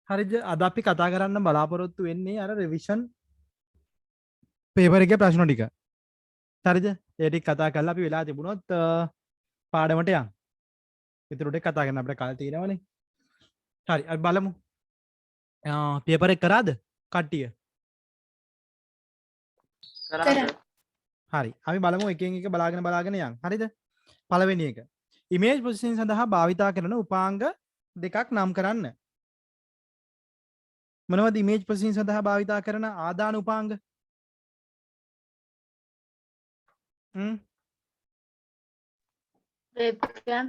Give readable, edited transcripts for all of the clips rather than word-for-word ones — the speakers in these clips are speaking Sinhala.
හරිද? අද අපි කතා කරන්න බලාපොරොත්තු වෙන්නේ අර රිවිෂන් පේපර් එකේ ප්‍රශ්න ටික. හරිද? ඒ ටික කතා කරලා අපි වෙලා තිබුණොත් පාඩමට යන්න. ඊටු ටික කතා කරන්න අපිට කාලය තියෙනවනේ. හරි අපි බලමු. පේපර් එක කරාද? කට්ටිය. කරා. හරි. අපි බලමු එකින් එක බලාගෙන යන්න. හරිද? පළවෙනි එක. ඉමේජ් ප්‍රොසෙසින් සඳහා භාවිතා කරන උපාංග දෙකක් නම් කරන්න. මොනවද ඉමේජ් ප්‍රොසෙසින් සඳහා භාවිතා කරන ආදාන උපාංග? වෙබ්කෑම්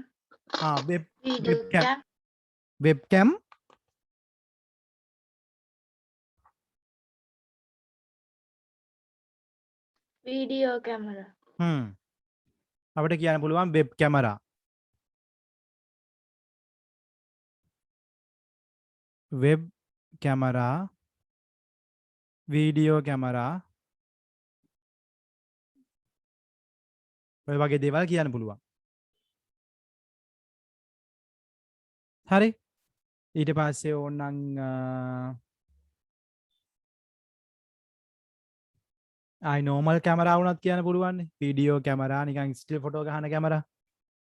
වෙබ්කැම්. වීඩියෝ වෙබ්කැම් කැමරා අපිට කියන්න පුළුවන් web camera. Web camera, video camera, ඔය වගේ දේවල් කියන්න පුළුවන්. හරි. ඊට පස්සේ ඕනනම් ආයි නෝමල් කැමරා වුණත් කියන්න පුළුවන්. වීඩියෝ කැමරා, නිකන් ස්ටිල් ෆොටෝ ගහන කැමරා,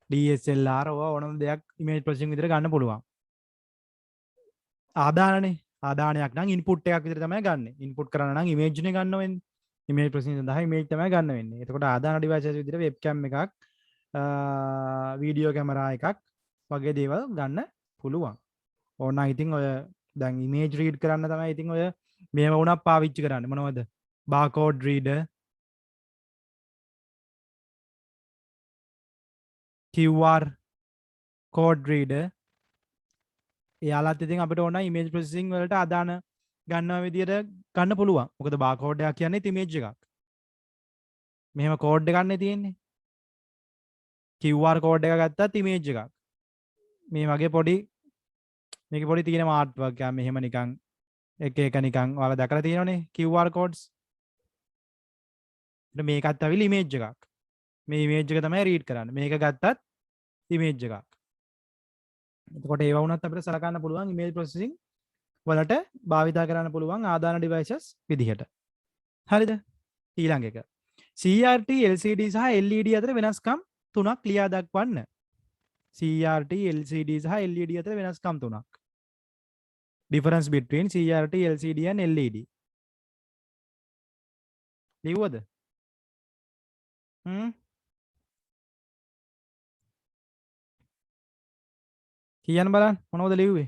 DSLR ඕනම දෙයක් ඉමේජ් ප්‍රොසෙසින් විදිහට ගන්න පුළුවන්. ආදානනේ. ආදානයක් නම් ඉන්පුට් එකක් විදිහට තමයි ගන්න. ඉන්පුට් කරන්න නම් ඉමේජ් නේ ගන්න වෙන්නේ. ඉමේජ් ප්‍රොසෙසින් සඳහා ඉමේජ් තමයි ගන්න වෙන්නේ. එතකොට ආදාන ඩිවයිසස් විදිහට වෙබ් කැම් එකක්, වීඩියෝ කැමරා එකක් වගේ දේවල් ගන්න පුළුවන්. ඕනනම් ඉතින් ඔය දැන් ඉමේජ් රීඩ් කරන්න තමයි ඉතින් ඔය මේව වුණා පාවිච්චි කරන්නේ. මොනවද? barcode reader, QR code reader. එයාලත් ඉතින් අපිට ඕන ඉමේජ් ප්‍රොසෙසින් වලට අදාන ගන්නවා විදියට ගන්න පුළුවන්. මොකද barcode එක කියන්නේ ඉමේජ් එකක්. මෙහෙම කෝඩ් එකක් නේ තියෙන්නේ. QR කෝඩ් එක ගත්තත් ඉමේජ් එකක්. මේ වගේ පොඩි මේකේ පොඩි තියෙන ආර්ට් වර්ක් එකක් මෙහෙම නිකන් එක එක නිකන් ඔයාලා දැකලා තියෙනවනේ QR codes. මේකත් ඇවිල්ලා ඉමේජ් එකක්. මේ ඉමේජ් එක තමයි රීඩ් කරන්නේ. මේක ගත්තත් ඉමේජ් එකක්. එතකොට ඒව වුණත් අපිට සලකන්න පුළුවන් ඉමේජ් ප්‍රොසෙසින් වලට භාවිතා කරන්න පුළුවන් ආදාන ඩිවයිසස් විදිහට. හරිද? ඊළඟ එක. CRT, LCD සහ LED අතර වෙනස්කම් තුනක් ලියා දක්වන්න. CRT, LCD සහ LED අතර වෙනස්කම් තුනක්. Difference between CRT, LCD and LED. ලිව්වද? කියන්න බලන්න මොනවද ලිව්වේ?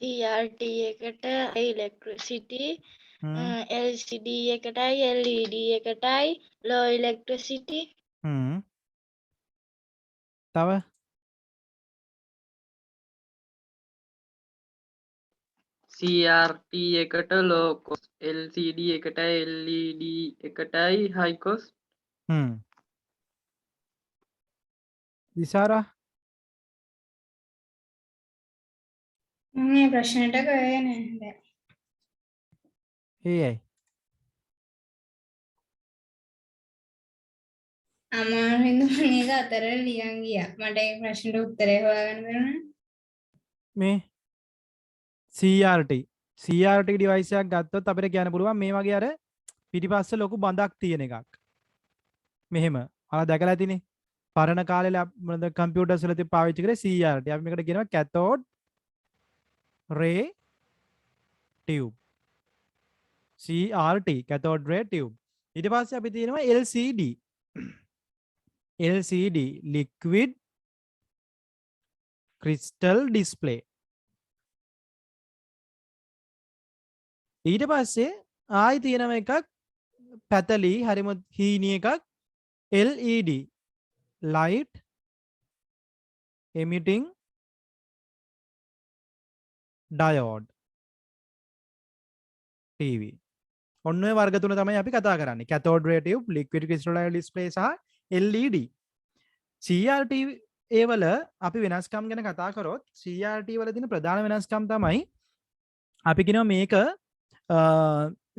CRT එකට electricity LCD එකටයි LED එකටයි low electricity තව CRT එකට low cost, LCD එකට LED එකටයි high cost. ඉසාරා මේ ප්‍රශ්නයට ගොයේ නැහැ. ඒයි අමාරුවෙන්ද මේක අතර ලියන් ගියා. මට ඒ ප්‍රශ්නට උත්තරේ හොයාගන්න බැරුණා. මේ CRT ඩිවයිස් එකක් ගත්තොත් අපිට කියන්න පුළුවන් මේ වගේ අර පිටිපස්ස ලොකු බඳක් තියෙන එකක්. මෙහෙම. ඔයාලා දැකලා ඇතිනේ. පරණ කාලේ මොනද කම්පියුටර්ස් වල තිය පාවිච්චි කරේ CRT. අපි මේකට කියනවා cathode ray tube. CRT cathode ray tube. ඊට පස්සේ අපි තියෙනවා LCD. LCD liquid crystal display. ඊට පස්සේ ආයි තියෙනව එකක් පැතලි හරිම හීනි එකක් LED light emitting diode TV. ඔන්න ඔය වර්ග තුන තමයි අපි කතා කරන්නේ. cathode ray tube, liquid crystal display සහ LED. CRT ඒ වල අපි වෙනස්කම් ගැන කතා කරොත් CRT වල තියෙන ප්‍රධාන වෙනස්කම් තමයි අපි කියනවා මේක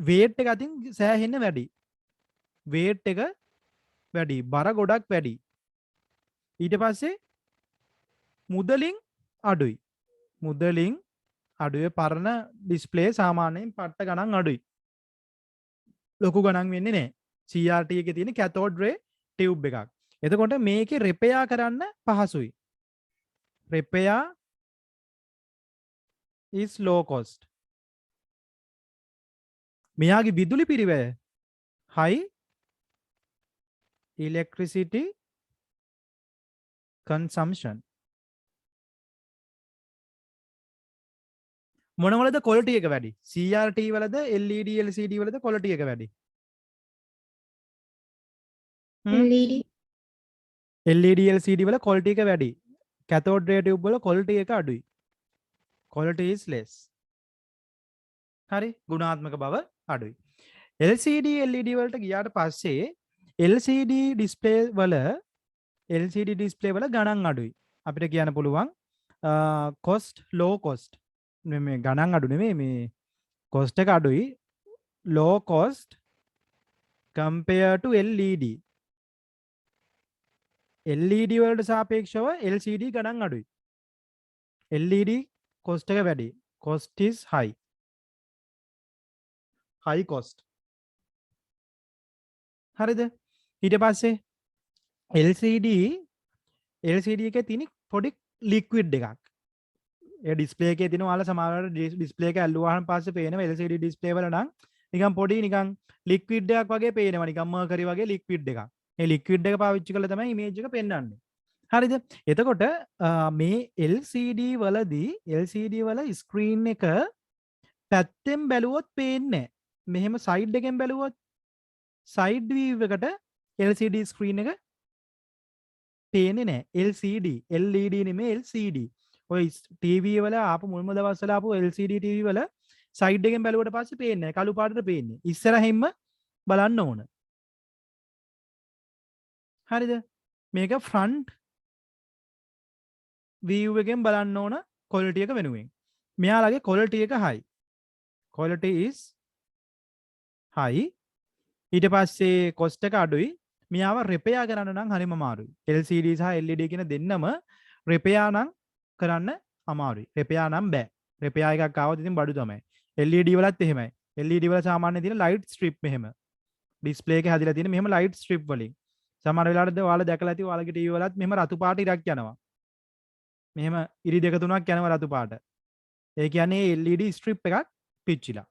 weight එක අතින් සෑහෙන්න වැඩි. weight එක වැඩි. බර ගොඩක් වැඩි. ඊට පස්සේ මුදලින් අඩුයි. මුදලින් අඩුවේ පරණ ඩිස්ප්ලේ සාමාන්‍යයෙන් පට්ට ගණන් අඩුයි. ලොකු ගණන් වෙන්නේ නැහැ. CRT එකේ තියෙන cathode ray tube එකක්. එතකොට මේකේ repair කරන්න පහසුයි. repair is low cost. මෙයාගේ විදුලි පිරිවැය high electricity consumption. මොනවලද quality එක වැඩි? CRT වලද LED LCD වලද quality එක වැඩි? LED LED LCD වල quality එක වැඩි. cathode ray tube වල quality එක අඩුයි. quality is less. හරි ගුණාත්මක බව අඩුයි. LCD LED වලට ගියාට පස්සේ LCD display වල ගණන් අඩුයි. අපිට කියන්න පුළුවන් cost low cost. මේ ගණන් අඩු නෙමෙයි මේ cost එක අඩුයි. low cost compared to LED. LED වලට සාපේක්ෂව LCD ගණන් අඩුයි. LED cost එක වැඩි. cost is high. high cost. හරිද? ඊට පස්සේ LCD එකේ තියෙන පොඩි liquid එකක්. ඒ ඩිස්ප්ලේ එකේ තියෙන ඔයාලා සමහරවිට ඩිස්ප්ලේ එක ඇල්ලුවාම පස්සේ පේනවා LCD ඩිස්ප්ලේ වල නම් නිකන් පොඩි නිකන් liquid එකක් වගේ පේනවා. නිකන් මර්කරි වගේ liquid එකක්. ඒ liquid එක පාවිච්චි කරලා තමයි image එක පෙන්වන්නේ. හරිද? එතකොට මේ LCD වල screen එක පැත්තෙන් බැලුවොත් පේන්නේ නැහැ. මෙහෙම side එකෙන් බැලුවොත් side view එකට LCD screen එක පේන්නේ නැහැ. LCD LED නෙමෙයි LCD. ඔය TV වල ආපු මුල්ම දවස්වල ආපු LCD TV වල side එකෙන් බැලුවට පස්සේ පේන්නේ නැහැ. කළු පාටට පේන්නේ. ඉස්සරහින්ම බලන්න ඕන. හරිද? මේක front view එකෙන් බලන්න ඕන quality එක වෙනුවෙන්. මෙයාලගේ quality එක high. quality is high. ඊට පස්සේ cost එක අඩුයි. මෙයාව repair කරන්න නම් හරිම අමාරුයි. LCD සහ LED කියන දෙන්නම repair නම් කරන්න අමාරුයි. repair නම් බෑ. repair එකක් ආවොත් ඉතින් බඩු තමයි. LED වලත් එහෙමයි. LED වල සාමාන්‍යයෙන් තියෙන light strip මෙහෙම. display එකේ හදලා තියෙන මෙහෙම light strip වලින්. සමහර වෙලාවට ඔයාලා දැකලා ඇති ඔයාලගේ TV වලත් මෙහෙම රතු පාට ඉරක් යනවා. මෙහෙම ඉරි දෙක තුනක් යනවා රතු පාට. ඒ කියන්නේ LED strip එකක් පිච්චිලා.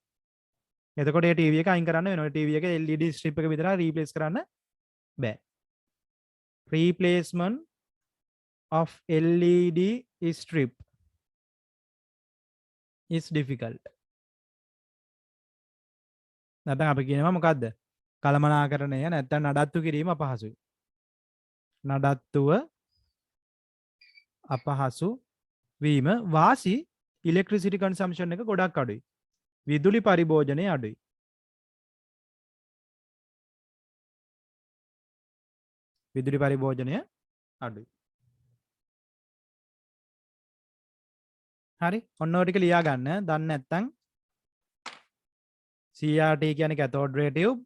එතකොට ඒ TV එක අයින් කරන්න වෙනවා. TV එක LED strip එක විතරයි replace කරන්න බෑ. Replacement of LED strip is difficult. නැත්නම් අපි කියනවා මොකද්ද? කළමනාකරණය නැත්නම් නඩත්තු කිරීම අපහසුයි. නඩත්තුව අපහසු වීම වාසි electricity consumption එක ගොඩක් අඩුයි. විදුලි පරිභෝජනය අඩුයි. විදුලි පරිභෝජනය අඩුයි. හරි ඔන්න ඔය ටික ලියා ගන්න. දන්නේ නැත්නම් CRT කියන්නේ cathode ray tube,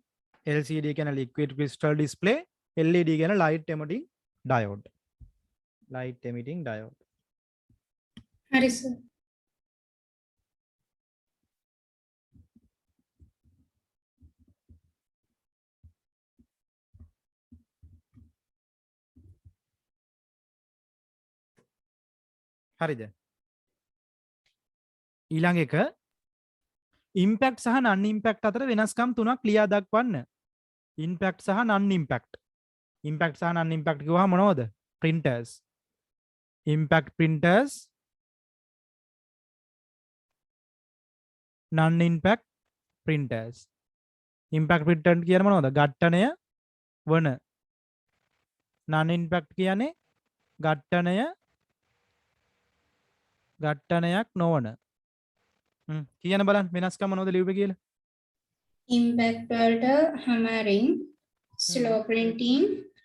LCD කියන්නේ liquid crystal display, LED කියන්නේ light emitting diode. light emitting diode. හරි සර්. හරිද? ඊළඟ එක impact සහ non impact අතර වෙනස්කම් තුනක් ලියා දක්වන්න. impact සහ non impact. impact සහ non impact කිව්වහම මොනවද? printers. impact printers, non impact printers. impact printer කියන්නේ මොනවද? ඝට්ටණය වන. non impact කියන්නේ ඝට්ටනයක් නොවන. කියන බලන්න වෙනස්කම් මොනවද ලියුවේ කියලා. impact වලට hammering, slow printing,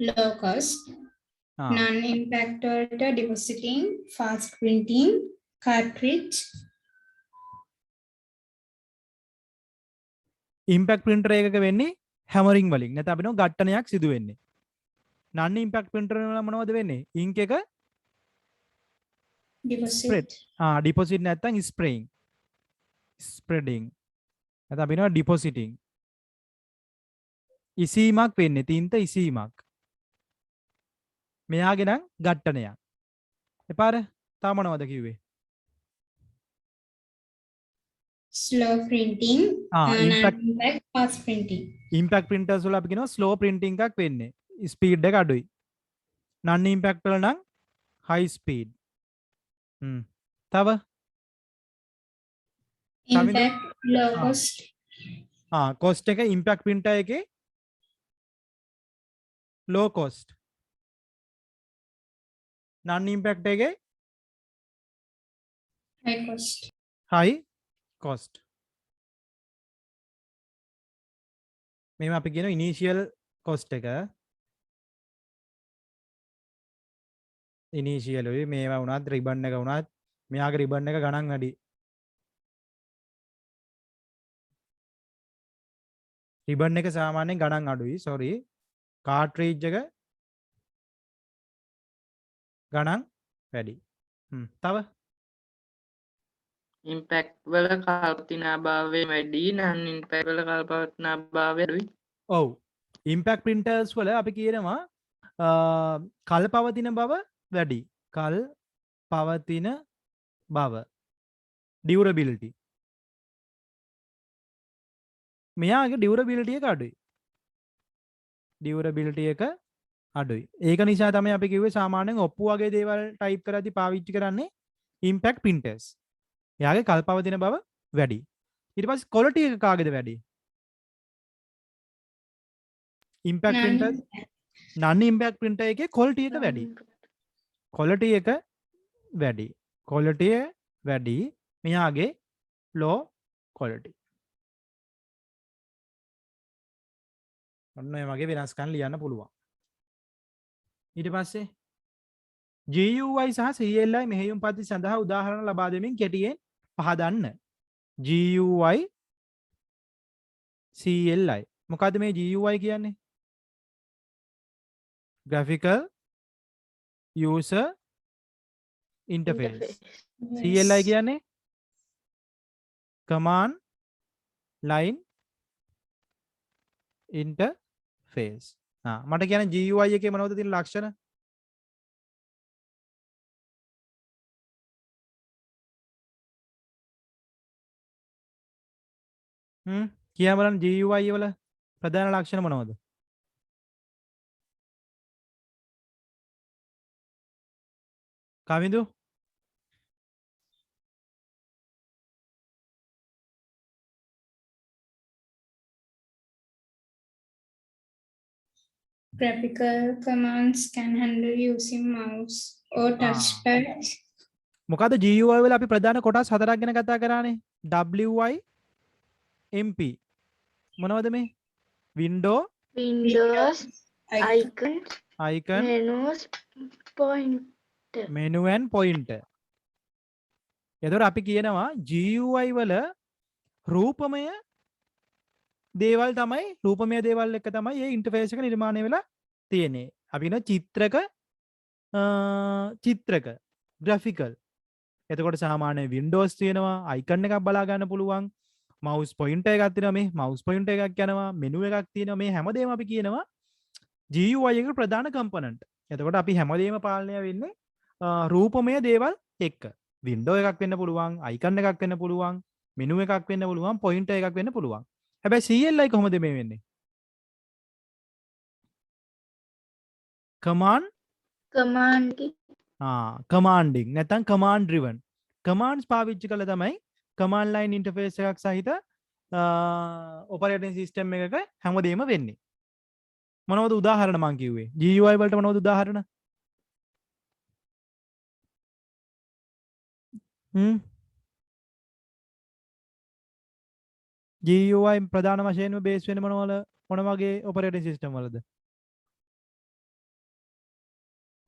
low cost. non impact වලට depositing, fast printing, cartridge. Impact printer එකක වෙන්නේ හැමරින් වලින්. නැත්නම් අපිනෝ ඝට්ටනයක් සිදු වෙන්නේ. non impact printer වල මොනවද වෙන්නේ? ink එක spread. deposit deposit නැත්නම් spraying. spreading. නැත්නම් අපිනෝ depositing. ඉසීමක් වෙන්නේ. තින්ත ඉසීමක්. මෙයාගේ නම් ඝට්ටනයක්. එපාර තා මොනවද කිව්වේ? slow printing impact non-impact fast printing impact printers වල අපි කියනවා slow printing එකක් වෙන්නේ. ස්පීඩ් එක අඩුයි. non impact වල නම් high speed. තව impact low cost cost එක impact printer එකේ low cost. non impact එකේ high cost high cost. මේව අපි කියන initial cost එක. initial වෙයි මේවා වුණත් ribbon එක වුණත් මෙයාගේ ribbon එක ගණන් වැඩි. ribbon එක සාමාන්‍යයෙන් ගණන් අඩුයි. sorry. cartridge එක ගණන් වැඩි. තව ඉම්පැක්ට් වල කල්පවතිනාභාවය වැඩි non impact වල කල්පවතිනාභාවය අඩුයි. ඔව් impact printers වල අපි කියනවා කල් පවතින බව වැඩි. කල් පවතින බව durability. මෙයාගේ durability එක අඩුයි. durability එක අඩුයි. ඒක නිසා තමයි අපි කිව්වේ සාමාන්‍යයෙන් ඔප්පු වගේ දේවල් ටයිප් කරද්දී පාවිච්චි කරන්නේ impact printers. එයාගේ කල් පවතින බව වැඩි. ඊට පස්සේ quality එක කාගේද වැඩි? impact printer non impact printer එකේ quality එක වැඩි. quality එක වැඩි. quality වැඩි. මෙයාගේ low quality. ඔන්න ඔය වගේ වෙනස්කම් ලියන්න පුළුවන්. ඊට පස්සේ GUI සහ CLI මෙහෙයුම් පද්ධති සඳහා උදාහරණ ලබා දෙමින් කෙටියෙන් පහදන්න. GUI CLI මොකද්ද මේ GUI කියන්නේ? graphical user interface. CLI කියන්නේ command line interface. මට කියන්නේ GUI එකේ මොනවද තියෙන ලක්ෂණ? කියා බලන්න GUI වල ප්‍රධාන ලක්ෂණ මොනවද? කවිඳු graphical commands can handle using mouse or touchpad මොකද GUI වල අපි ප්‍රධාන කොටස් හතරක් ගැන කතා කරානේ. WI MP මොනවද මේ? windows icon menu and pointer. එතකොට අපි කියනවා GUI වල රූපමය දේවල් තමයි රූපමය දේවල් එක තමයි මේ ඉන්ටර්ෆේස් එක නිර්මාණය වෙලා තියෙන්නේ. අපි කියන චිත්‍රක graphical. එතකොට සාමාන්‍ය Windows තියෙනවා icon එකක් බලා ගන්න පුළුවන්. mouse pointer එකක් තියෙනවා මේ mouse pointer එකක් යනවා menu එකක් තියෙනවා මේ හැමදේම අපි කියනවා GUI එකේ ප්‍රධාන component. එතකොට අපි හැමදේම පාලනය වෙන්නේ රූපමය දේවල් එක්ක. window එකක් වෙන්න පුළුවන්, icon එකක් වෙන්න පුළුවන්, menu එකක් වෙන්න පුළුවන්, pointer එකක් වෙන්න පුළුවන්. හැබැයි CLI කොහොමද මේ වෙන්නේ? commanding නැත්නම් command driven. commands පාවිච්චි කළා තමයි command line interface එකක් සහිත operating system එකක හැමදේම වෙන්නේ. මොනවද උදාහරණ මං කිව්වේ? GUI වලට මොනවද උදාහරණ? GUI ප්‍රධාන වශයෙන්ම බේස් වෙන්නේ මොන වගේ operating system වලද?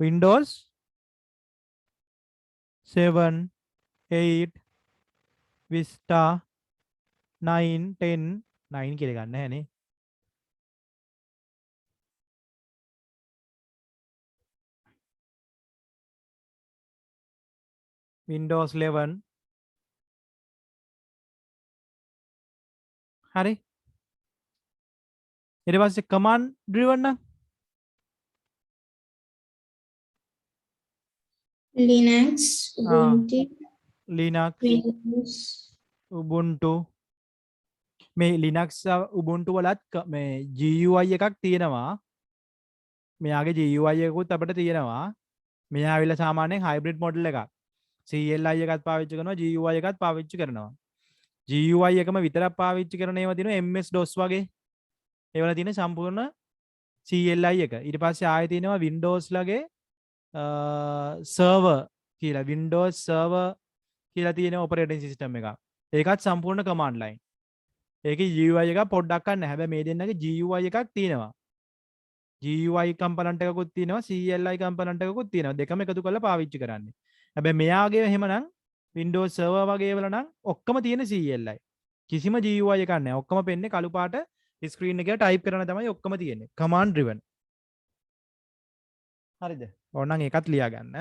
Windows 7, 8, Vista, 9, 10, 9 කියලා ගන්න නැහැ නේ. Windows 11 හරි. ඊට පස්සේ command driven නම් Linux, ආ Ubuntu, Linux Windows. Ubuntu මේ Linux Ubuntu වලත් මේ GUI එකක් තියෙනවා. මෙයාගේ GUI එකකුත් අපිට තියෙනවා. මෙයා ඇවිල්ලා සාමාන්‍යයෙන් hybrid model එකක්. CLI එකත් පාවිච්චි කරනවා GUI එකත් පාවිච්චි කරනවා. GUI එකම විතරක් පාවිච්චි කරන ඒවා තියෙනවා MS DOS වගේ. ඒවල තියෙන සම්පූර්ණ CLI එක. ඊට පස්සේ ආයෙ තියෙනවා Windows ලගේ server කියලා Windows server කියලා තියෙන operating system එකක්. ඒකත් සම්පූර්ණ command line. ඒකේ GUI එක පොඩ්ඩක් නැහැ. හැබැයි මේ දෙන්නගේ GUI එකක් තියෙනවා. GUI component එකකුත් තියෙනවා CLI component එකකුත් තියෙනවා. දෙකම එකතු කරලා පාවිච්චි කරන්නේ. හැබැයි මෙයාගේ එහෙමනම් Windows server වගේ වල නම් ඔක්කොම තියෙන CLI. කිසිම GUI එකක් නැහැ. ඔක්කොම පෙන්නේ කළු පාට ස්ක්‍රීන් එකේ ටයිප් කරන තමයි ඔක්කොම තියෙන්නේ. command driven. හරිද? ඕනනම් ඒකත් ලියා ගන්න.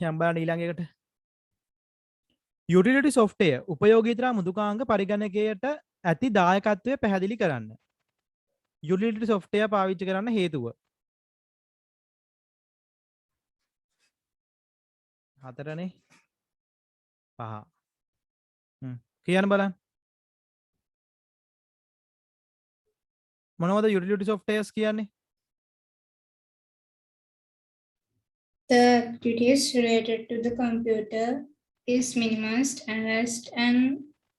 යම් බලන්න ඊළඟ එකට. Utility software උපයෝගීතා මෘදුකාංග පරිගණකයට ඇති දායකත්වය පැහැදිලි කරන්න. Utility software පාවිච්චි කරන්න හේතුව. 4නේ 5. කියන්න බලන්න. මොනවද utility softwares කියන්නේ? The activities related to the computer is minimized, analyzed, and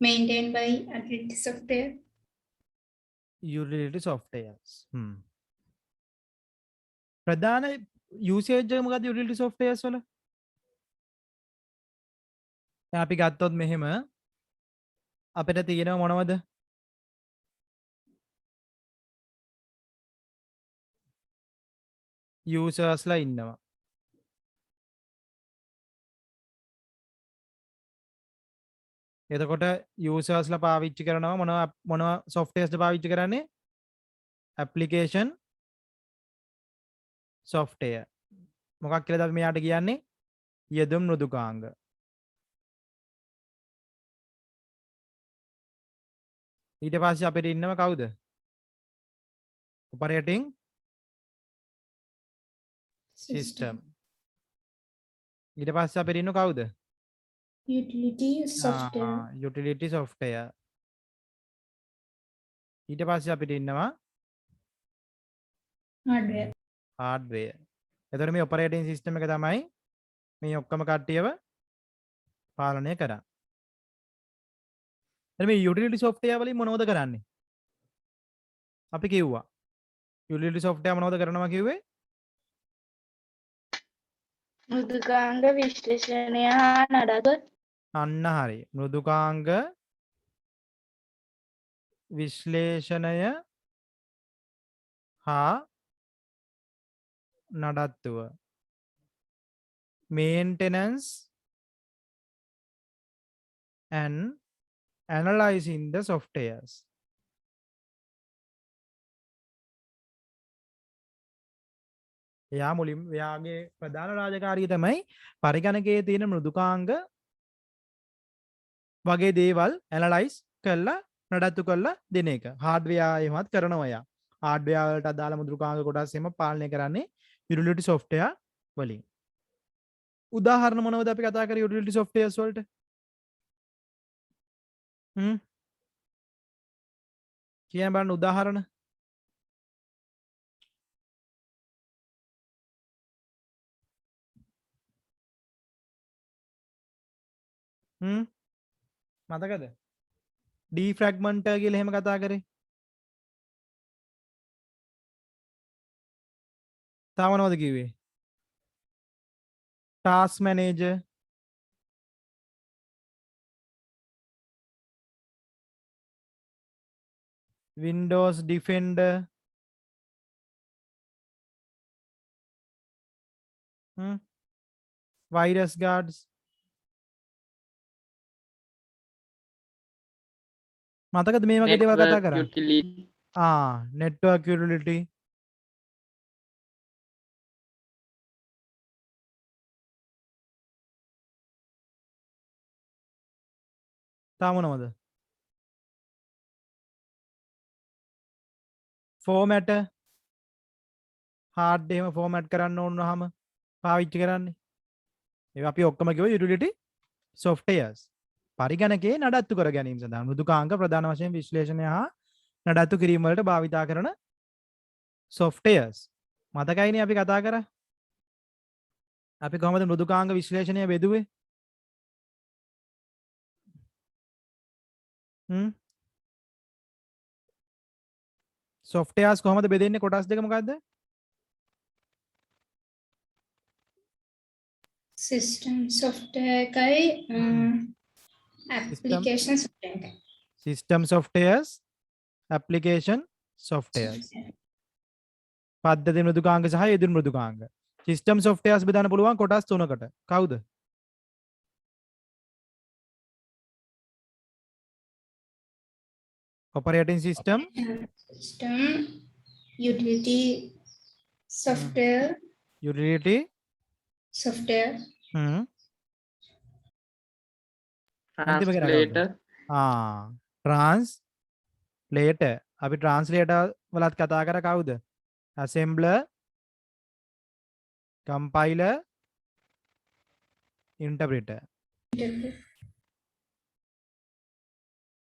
maintained by utility software. Utility softwares. ප්‍රධාන usage එක මොකක්ද utility softwares වල? දැන් අපි ගත්තොත් මෙහෙම අපිට තියෙනවා මොනවද? usersලා ඉන්නවා. එතකොට usersලා පාවිච්චි කරනවා මොනවා softwaresද පාවිච්චි කරන්නේ? application software. මොකක් කියලාද අපි මෙයාට කියන්නේ? යෙදුම් මෘදුකාංග. ඊට පස්සේ අපිට ඉන්නව කවුද? operating system. ඊට පස්සේ අපිට ඉන්නව කවුද? Utility software. utility software. ඊට පස්සේ අපිට ඉන්නවා Hardware. hardware. එතකොට මේ operating system එක තමයි මේ ඔක්කොම කට්ටියව පාලනය කරන්නේ. එතන මේ utility software වලින් මොනවද කරන්නේ? අපි කිව්වා utility software මොනවද කරනවා කිව්වේ? මෘදුකාංග විශ්ලේෂණය හා නඩත්තු අන්න හරි. මෘදුකාංග විශ්ලේෂණය හා නඩත්තුව. Maintenance and analyzing the softwares. එයා මුලින් එයාගේ ප්‍රධාන රාජකාරිය තමයි පරිගණකයේ තියෙන මෘදුකාංග වගේ දේවල් ඇනලයිස් කරලා නඩත්තු කරලා දෙන එක. හાર્ඩ්වෙයාර් එහෙමත් කරනවා එයා. හાર્ඩ්වෙයාර් වලට අදාළ මෘදුකාංග කොටස් එහෙම පාලනය කරන්නේ යුටිලිටි software වලින්. උදාහරණ මොනවද අපි කතා කරේ යුටිලිටි softwares වලට? කියන්න බලන්න උදාහරණ. මතකද? ඩීෆ්‍රැග්මන්ටර් කියලා එහෙම කතා කරේ. තව මොනවද කිව්වේ? Task manager, Windows Defender, virus guards, මතකද මේ වගේ දේවල් කතා network කරා? utility network utility. තා මොනවද? ෆෝමැට හાર્ඩ් එහෙම ෆෝමැට් කරන්න ඕන වහම පාවිච්චි කරන්නේ. ඒවා අපි ඔක්කොම කිව්ව යුටිලිටි softwares. පරිගණකයේ නඩත්තු කර ගැනීම සඳහා මෘදුකාංග ප්‍රධාන වශයෙන් විශ්ලේෂණය හා නඩත්තු කිරීම වලට භාවිතා කරන softwares. මතකයිනේ අපි කතා කරා. අපි කොහොමද මෘදුකාංග විශ්ලේෂණය බෙදුවේ? softwares කොහොමද බෙදෙන්නේ? කොටස් දෙක මොකද්ද? system software එකයි application software එකයි. system softwares, application softwares. පද්ධති මෘදුකාංග සහ යෙදුණු මෘදුකාංග. system softwares බෙදන්න පුළුවන් කොටස් තුනකට. කවුද? operating system, System utility software utility, software අන්තිම කෙනා කවුද? translator translator. අපි translator වලත් කතා කර කවුද? assembler, compiler, interpreter.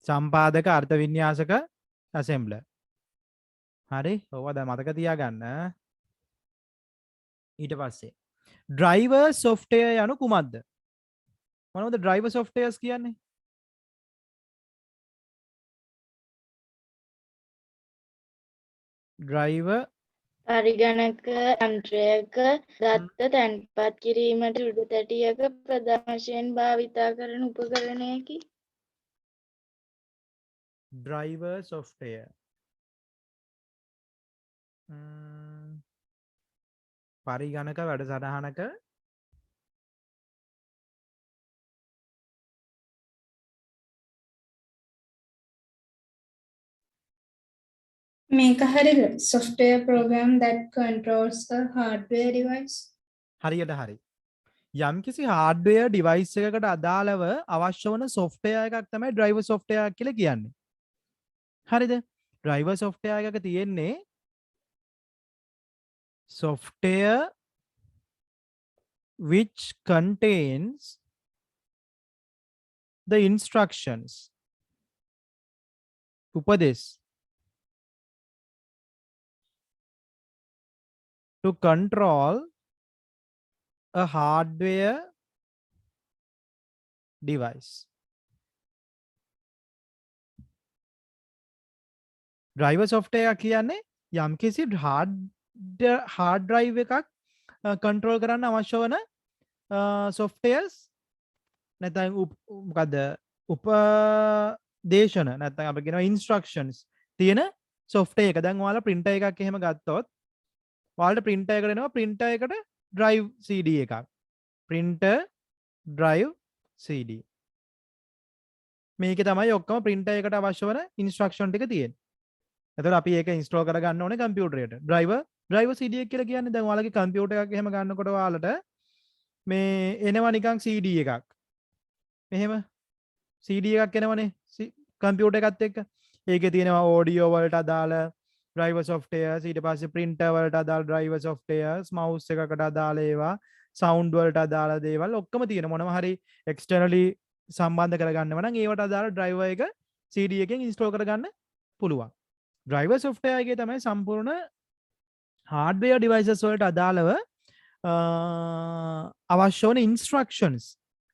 සම්පාදක අර්ථ වින්‍යාසක assembler. හරි ඔවා දැන් මතක තියාගන්න. ඊට පස්සේ driver software යනු කුමක්ද? මොනවද driver softwares කියන්නේ? driver පරිගණක යන්ත්‍රයක දත්ත තැන්පත් කිරීමට උඩු තැටියක ප්‍රධාන වශයෙන් භාවිතා කරන උපකරණයකි. driver software. පරිගණක වැඩසටහනක මේක හරිද? software program that controls a hardware device. හරියට හරි. යම්කිසි hardware device එකකට අදාළව අවශ්‍ය වන software එකක් තමයි driver software කියලා කියන්නේ. හරිද? driver software එකක තියෙන්නේ software which contains the instructions, උපදෙස්, to control a hardware device. driver software කියන්නේ යම්කිසි hard drive එකක් control කරන්න අවශ්‍ය වන softwares නැත්නම් මොකද්ද උපදේශන නැත්නම් අපි කියනවා instructions තියෙන software එක. දැන් ඔයාලා printer එකක් එහෙම ගත්තොත් ඔයාලට printer එකට එනවා printer එකට drive CD එකක්. printer drive CD. මේකේ තමයි ඔක්කොම printer එකට අවශ්‍ය වන instruction ටික තියෙන්නේ. එතකොට අපි ඒක install කරගන්න ඕනේ computer එකට. driver CD එක කියලා කියන්නේ දැන් ඔයාලගේ computer එකක් එහෙම ගන්නකොට ඔයාලට මේ එනවා නිකන් CD එකක්. මෙහෙම CD එකක් එනවනේ computer එකත් එක්ක. ඒකේ තියෙනවා audio වලට අදාළ driver softwares, ඊට පස්සේ printer වලට අදාළ driver softwares, mouse එකකට අදාළ ඒවා, sound වලට අදාළ දේවල් ඔක්කොම තියෙන මොනවා හරි externally සම්බන්ධ කරගන්නව නම් ඒවට අදාළ driver එක CD එකෙන් install කරගන්න පුළුවන්. driver software එකේ තමයි සම්පූර්ණ hardware devices වලට අදාළව අවශ්‍ය වන instructions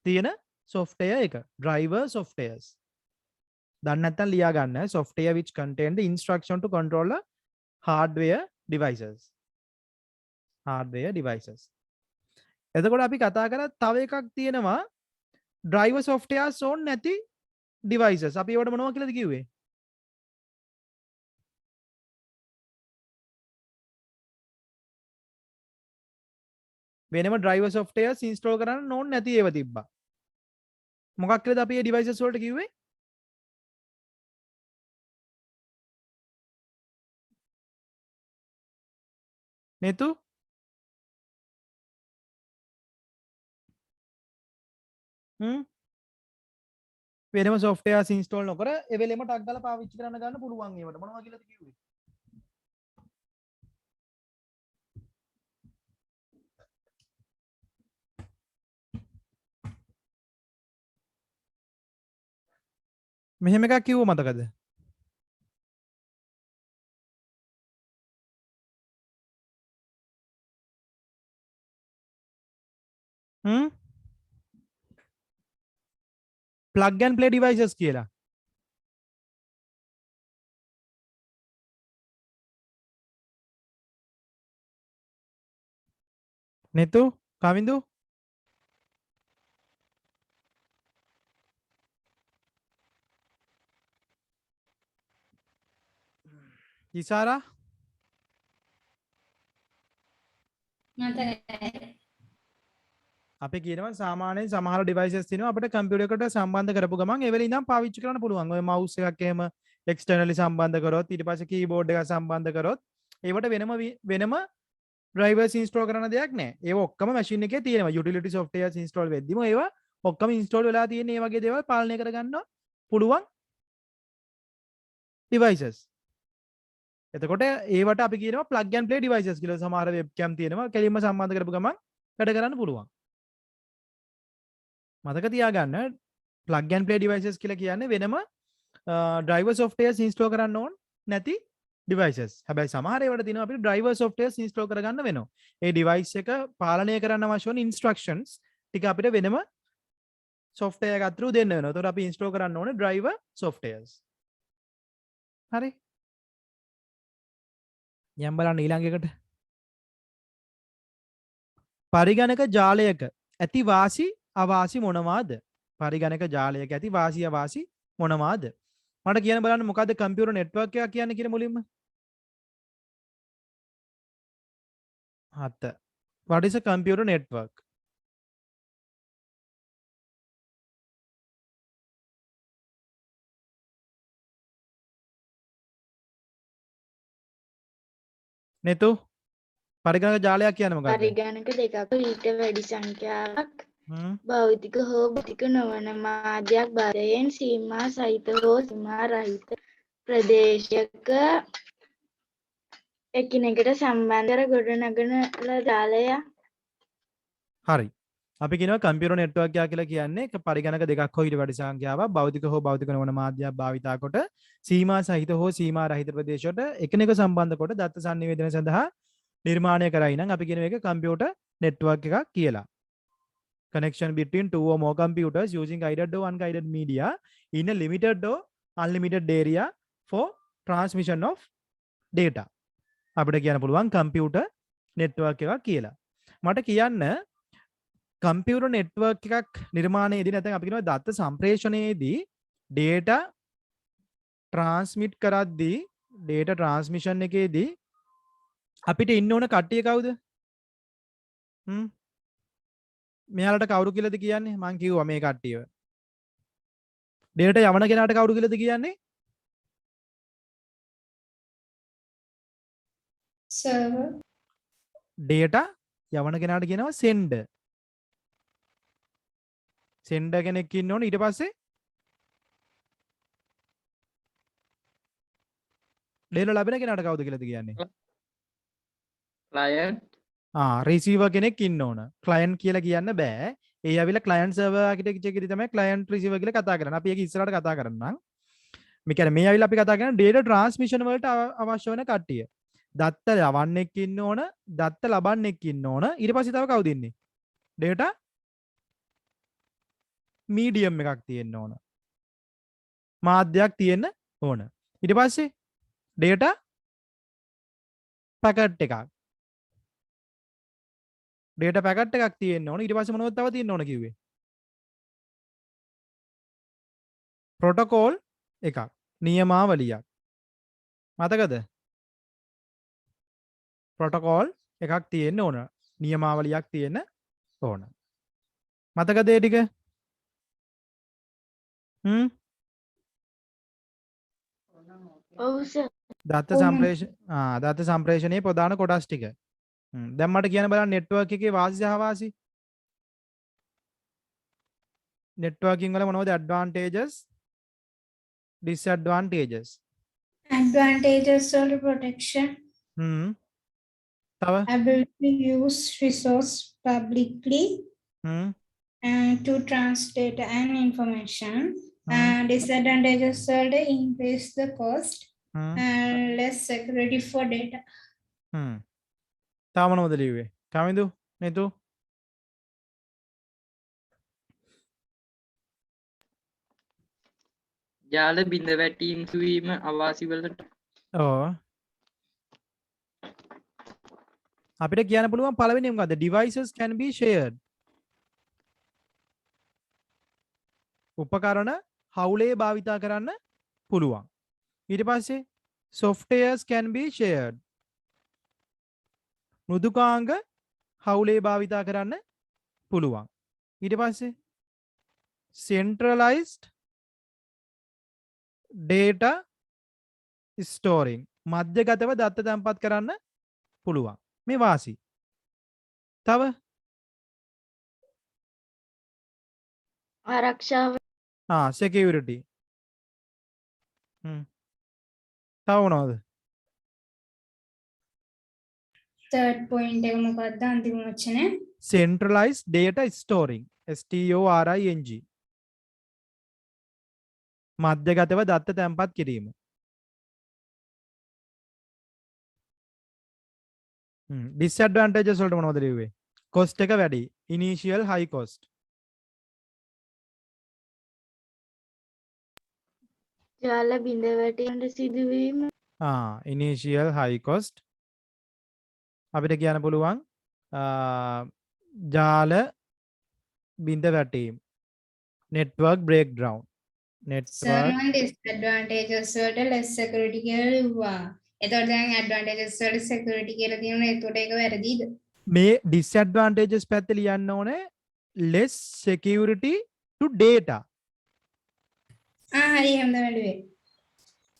තියෙන software එක driver softwares. දන්නේ නැත්නම් ලියා ගන්න software which contain the instruction to control the hardware devices. hardware devices. එතකොට අපි කතා කරා තව එකක් තියෙනවා driver softwares ඕන් නැති devices. අපි ඒවට මොනවද කියලාද කිව්වේ? වෙනම driver softwares install කරන්න ඕන නැති ඒවා තිබ්බා. මොකක් කියලාද අපි මේ devices වලට කිව්වේ? නේතු? වෙනම softwares install නොකර ඒ වෙලෙම ටක් දාලා පාවිච්චි කරන්න ගන්න පුළුවන් ඒවට. මොනවා කියලාද කිව්වේ? මෙහෙම එකක් කිව්ව මතකද? plug and play devices කියලා. නෙතු කවින්දු ඉසාරා අපි කියනවා සාමාන්‍යයෙන් සමහර devices තියෙනවා අපිට computer එකට සම්බන්ධ කරපු ගමන් ඒ වෙලේ ඉඳන් පාවිච්චි කරන්න පුළුවන්. ඔය mouse එකක් එහෙම externally සම්බන්ධ කරොත් ඊට පස්සේ keyboard එක සම්බන්ධ කරොත් ඒවට වෙනම drivers install කරන්න දෙයක් නැහැ. ඒව ඔක්කොම machine එකේ තියෙනවා. utility softwares install වෙද්දිම ඒවා ඔක්කොම install වෙලා තියෙන මේ වගේ දේවල් පාලනය කරගන්න පුළුවන් devices. එතකොට ඒවට අපි කියනවා plug and play devices කියලා. සමහර webcam තියෙනවා කෙලින්ම සම්බන්ධ කරපු ගමන් වැඩ කරන්න පුළුවන්. මතක තියාගන්න plug and play devices කියලා කියන්නේ වෙනම driver softwares install කරන්න ඕන නැති devices. හැබැයි සමහර ඒවාට තියෙනවා අපිට driver softwares install කරගන්න වෙනවා. ඒ device එක පාලනය කරන්න අවශ්‍ය වන instructions ටික අපිට වෙනම software එකක් through දෙන්න වෙනවා. ඒතකොට අපි install කරන්න ඕනේ driver softwares. හරි. යම් බලන්න ඊළඟ එකට. පරිගණක ජාලයක ඇති වාසි අවාසි මොනවාද? පරිගණක ජාලයක ඇති වාසි අවාසි මොනවාද? මට කියන්න බලන්න මොකද්ද කම්පියුටර් නෙට්වර්ක් එකක් කියන්නේ කියලා මුලින්ම. 7. What is a computer network? නෙතු පරිගණක ජාලයක් කියන්නේ මොකක්ද? පරිගණක දෙකක ඊට වැඩි සංඛ්‍යාවක් භෞතික හෝ භෞතික නොවන මාධ්‍යයක් බාරයෙන් සීමා සහිත හෝ සීමා රහිත ප්‍රදේශයක එකිනෙකට සම්බන්ධ කර ගොඩනගන ජාලය. හරි. අපි කියනවා කම්පියුටර් නෙට්වර්ක් එකක් කියලා කියන්නේ පරිගණක දෙකක් හෝ ඊට වැඩි සංඛ්‍යාවක් භෞතික හෝ භෞතික නොවන මාධ්‍යයක් භාවිතා කොට සීමා සහිත හෝ සීමා රහිත ප්‍රදේශවලට එකිනෙක සම්බන්ධ කොට දත්ත sannivedana සඳහා නිර්මාණය කරයි නම් අපි කියන එක කම්පියුටර් නෙට්වර්ක් එකක් කියලා. Connection between two or more computers using guided or unguided media in a limited or unlimited area for transmission of data. අපිට කියන්න පුළුවන් කම්පියුටර් නෙට්වර්ක් එකක් කියලා. මට කියන්න කම්පියුටර් නෙට්වර්ක් එකක් නිර්මාණයේදී නැත්නම් අපි කියනවා දත්ත සම්ප්‍රේෂණයේදී data transmit කරද්දී data transmission එකේදී අපිට ඉන්න ඕන කට්ටිය කවුද? මෙයාලට කවුරු කියලාද කියන්නේ? මං කිව්වා මේ කට්ටියව. data යවන කෙනාට කවුරු කියලාද කියන්නේ? server. data යවන කෙනාට කියනවා sender. sender කෙනෙක් ඉන්න ඕනේ. ඊට පස්සේ data ලැබෙන කෙනාට කවුද කියලාද කියන්නේ? client receiver කෙනෙක් ඉන්න ඕන. client කියලා කියන්න බෑ. ඒ ඇවිල්ලා client server architecture එකේදී තමයි client receiver කියලා කතා කරන්නේ. අපි ඒක ඉස්සරහට කතා කරන්නම්. මේ කියන්නේ මේ ඇවිල්ලා අපි කතා කරන data transmission වලට අවශ්‍ය වෙන කට්ටිය. දත්ත යවන්නෙක් ඉන්න ඕන, දත්ත ලබන්නෙක් ඉන්න ඕන. ඊට පස්සේ තව කවුද ඉන්නේ? data medium එකක් තියෙන්න ඕන. මාධ්‍යයක් තියෙන්න ඕන. ඊට පස්සේ data packet එකක්. data packet එකක් තියෙන්න ඕන. ඊට පස්සේ මොනවද තව තියෙන්න ඕන කිව්වේ? protocol එකක්. නියමාවලියක්. මතකද? protocol එකක් තියෙන්න ඕන. නියමාවලියක් තියෙන්න ඕන. මතකද ඒ ටික? ඔව් සර්. දත්ත සම්ප්‍රේෂණයේ ප්‍රධාන කොටස් ටික. දැන් මට කියන්න බලන්න network එකේ වාසි සහ වාසි. networking වල මොනවද advantages disadvantages? Advantages or protection, තව ability to use resource publicly and to translate and information. And disadvantages are to increase the cost and less security for data. තව මොනවද ලිව්වේ? කමින්දු නේතු? ජාල බිඳ වැටීම් සුවීම අවාසි වලට ඔව්. අපිට කියන්න පුළුවන් පළවෙනිම මොකද්ද? devices can be shared. උපකරණ හවුලේ භාවිතා කරන්න පුළුවන්. ඊට පස්සේ softwares can be shared. මෘදුකාංග හවුලේ භාවිතා කරන්න පුළුවන්. ඊට පස්සේ centralized data storing මධ්‍යගතව දත්ත තැන්පත් කරන්න පුළුවන්. මේ වාසි. තව ආරක්ෂාව security. තව මොනවද? Third point එක මොකක්ද අන්තිම වචනේ? centralized data storing storing මධ්‍යගතව දත්ත තැන්පත් කිරීම. disadvantages වලට මොනවද ලිව්වේ? cost එක වැඩි. initial high cost. ජාල බිඳ වැටීමට සිදුවීම initial high cost. අපිට කියන්න පුළුවන් ජාල බිඳ වැටීම්. network breakdown. network සර්වන් disadvantages වලට less security කියලා ලිව්වා. එතකොට දැන් advantages වලට security කියලා තියෙනවා. එතකොට ඒක වැරදිද? මේ disadvantages පැත්ත ලියන්න ඕනේ less security to data. හරි එහෙම තමයි.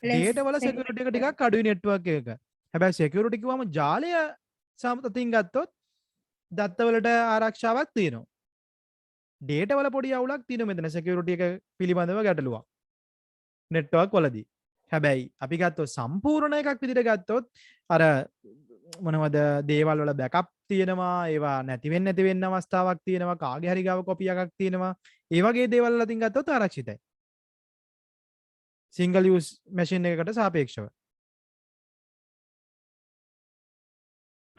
data වල security එක ටිකක් අඩුයි network එක. හැබැයි security කිව්වම ජාලය සමතතින් ගත්තොත් දත්තවලට ආරක්ෂාවක් තියෙනවා. data වල පොඩි අවුලක් තියෙනවා මෙතන security එක පිළිබඳව ගැටලුවක්. network වලදී. හැබැයි අපි ගත්තොත් සම්පූර්ණ එකක් විදිහට ගත්තොත් අර මොනවද දේවල් වල බෑකප් තියෙනවා, ඒවා නැති වෙන්න අවස්ථාවක් තියෙනවා, කාගේ හරි ගාව කොපි එකක් තියෙනවා. ඒ වගේ දේවල් වල අතින් ගත්තොත් ආරක්ෂිතයි. single use machine එකකට සාපේක්ෂව.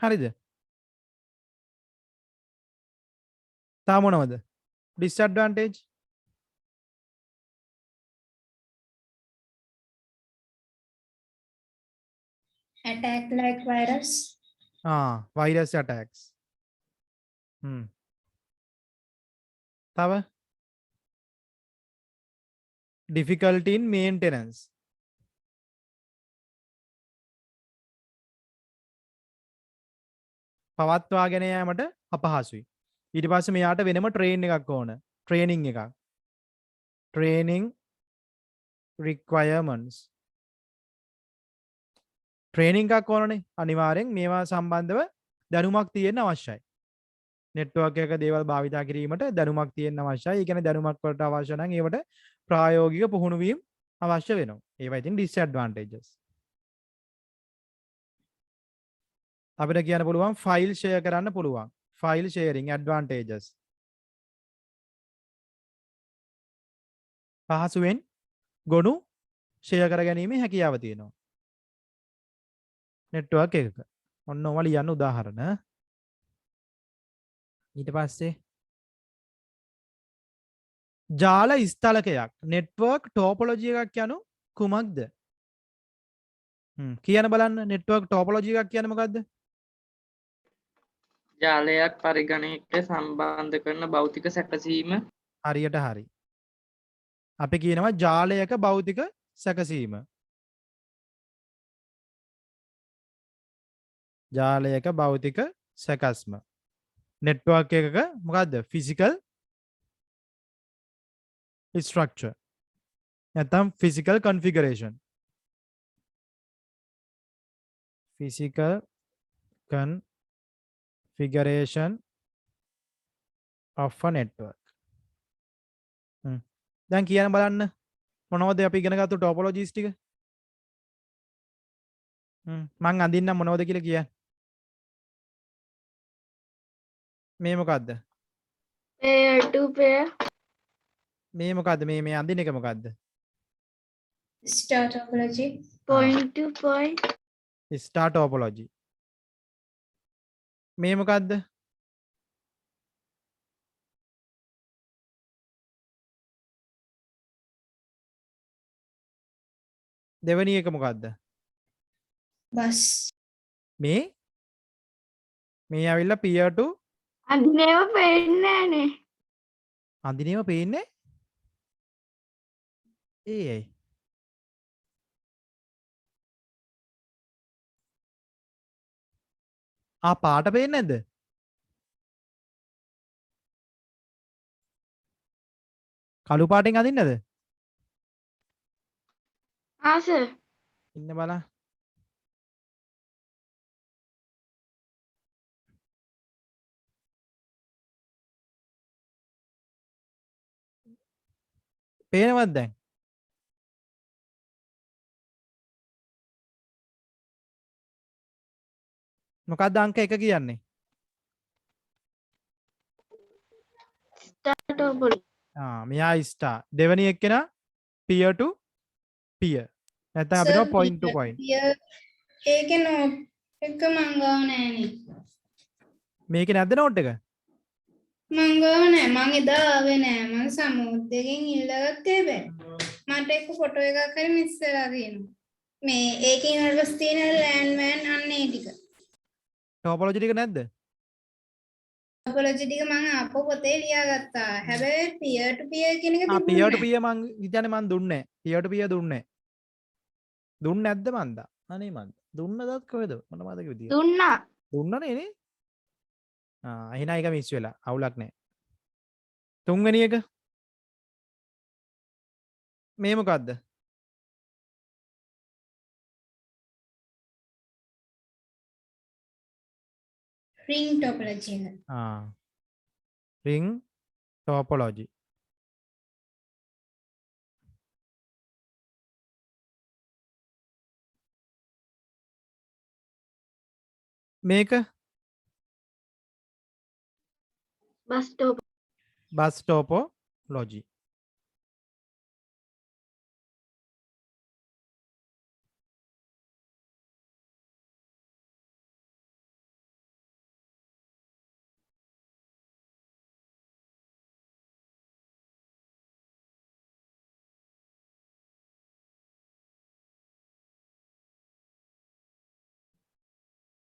හරිද? තා මොනවද? disadvantage attack like virus. virus attacks. තව difficulty in maintenance. පවත්වාගෙන යාමට අපහසුයි. ඊට පස්සේ මෙයාට වෙනම ට්‍රේන් එකක් ඕන. ට්‍රේනින් එකක්. training requirements. ට්‍රේනින් එකක් ඕනනේ. අනිවාර්යෙන් මේවා සම්බන්ධව දැනුමක් තියෙන්න අවශ්‍යයි. network එක දේවල් භාවිතා කිරීමට දැනුමක් තියෙන්න අවශ්‍යයි. ඒ කියන්නේ දැනුමක් වලට අවශ්‍ය නම් ඒවට ප්‍රායෝගික පුහුණු වීම අවශ්‍ය වෙනවා. ඒවා ඉතින් disadvantages. අපිට කියන්න පුළුවන් ෆයිල් ෂෙයා කරන්න පුළුවන්. File sharing advantages. පහසුවෙන් ගොනු ෂෙයා කර ගැනීමේ හැකියාව තියෙනවා. network එකක. ඔන්න ඔය ලියන්න උදාහරණ. ඊට පස්සේ ජාල ස්ථලකයක් network topology එකක් යනු කුමක්ද? කියන්න බලන්න network topology එකක් කියන්නේ මොකද්ද? ජාලයක් පරිගණකයට සම්බන්ධ කරන භෞතික සැකසීම. හරියට හරි. අපි කියනවා ජාලයක භෞතික සැකසීම. ජාලයක භෞතික සැකස්ම. network එකක මොකද්ද? physical structure. නැත්නම් physical configuration. physical configuration of a network. දැන් කියන්න බලන්න මොනවද අපි ඉගෙන ගත්ත topologies ටික? මං අඳින්නම් මොනවද කියලා කියන්න. මේ මොකද්ද? pair to pair, මේ මොකද්ද? මේ අඳින එක මොකද්ද? Star topology. point to point, star topology. මේ මොකද්ද? දෙවෙනි එක මොකද්ද? Bus. මේ ඇවිල්ලා peer to අදිනේව පේන්නේ නැහනේ. අඳිනේම පේන්නේ ඇයි? පාට පේන්නේ නැද්ද? කළු පාටෙන් අඳින්නද? sir. ඉන්න බලන්න. පේනවද දැන්? මොකක්ද අංක 1 කියන්නේ? Star topology, මෙයා ස්ටාර්. දෙවෙනි එක්කෙනා peer to peer. නැත්නම් අපිට Sir, point to point. ඒකේ note එක මං ගාව නෑනේ. මේකේ නැද්ද note එක? මං ගාව නෑ. මං එදා ආවේ නෑ. මං සමුද්දෙකින් ඉල්ලගත්තේ බෑ. මට එක ෆොටෝ එකක් හරි මිස් වෙලා තියෙනවා. මේ ඒකේ ඉන්වර්ස් තියෙන ලෑන්ඩ්මෑන් අන්න ඒ ටික. topology ටික නැද්ද? topology ටික මං ආපහු පොතේ ලියාගත්තා. හැබැයි peer to peer කියන එක තිබුණේ peer to නෑ. peer මං හිතන්නේ මං දුන්නේ. peer to peer දුන්නේ. දුන්නේ නැද්ද මන්ද? අනේ මන්ද. දුන්නදත් කොහෙද? මට මතක විදියට. දුන්නා. දුන්නනේ නේ? එහෙනම් ඒක මිස් වෙලා. අවුලක් නැහැ. තුන්වෙනි එක මේ මොකද්ද? ring topology එක. ring topology. මේක bus topology.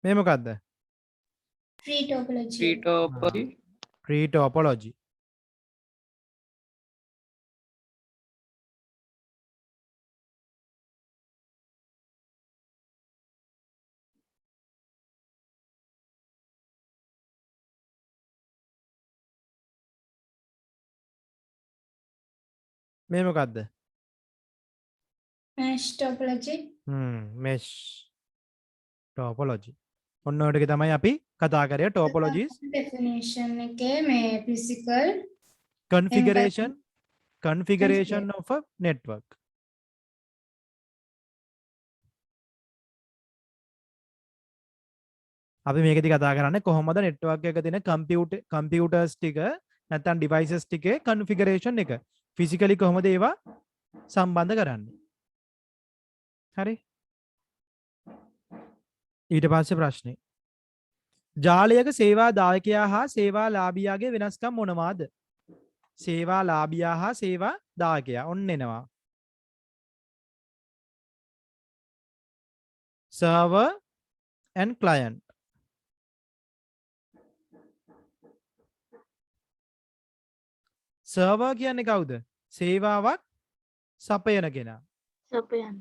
මේ මොකද්ද? tree topology. tree topology. tree topology. මේ මොකද්ද? mesh topology. mesh topology. ඔන්න ඔය ටික තමයි අපි කතා කරේ topologies. definition එකේ මේ physical configuration of a network. අපි මේකෙදි කතා කරන්නේ කොහොමද network එක තියෙන computers ටික නැත්නම් devices ටිකේ configuration එක physically කොහොමද ඒවා සම්බන්ධ කරන්නේ. හරි. ඊට පස්සේ ප්‍රශ්නේ. ජාලයක සේවා දායකයා හා සේවා ලාභියාගේ වෙනස්කම් මොනවාද? සේවා ලාභියා හා සේවා දායකයා ඔන්න එනවා. server and client. server කියන්නේ කවුද? සේවාවක් සපයන කෙනා. සපයන්න.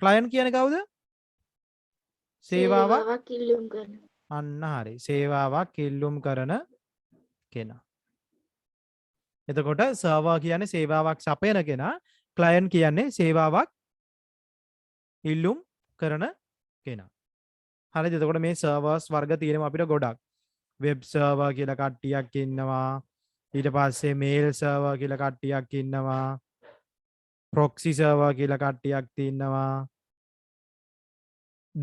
client කියන්නේ කවුද? සේවාවක් ඉල්ලුම් කරන. අන්න හරි. සේවාවක් ඉල්ලුම් කරන කෙනා. එතකොට server කියන්නේ සේවාවක් සපයන කෙනා, client කියන්නේ සේවාවක් ඉල්ලුම් කරන කෙනා. හරිද? එතකොට මේ සර්වර්ස් වර්ග තියෙනවා අපිට ගොඩක්. වෙබ් සර්වර් කියලා කට්ටියක් ඉන්නවා. ඊට පස්සේ මේල් සර්වර් කියලා කට්ටියක් ඉන්නවා. ප්‍රොක්සි සර්වර් කියලා කට්ටියක් ඉන්නවා.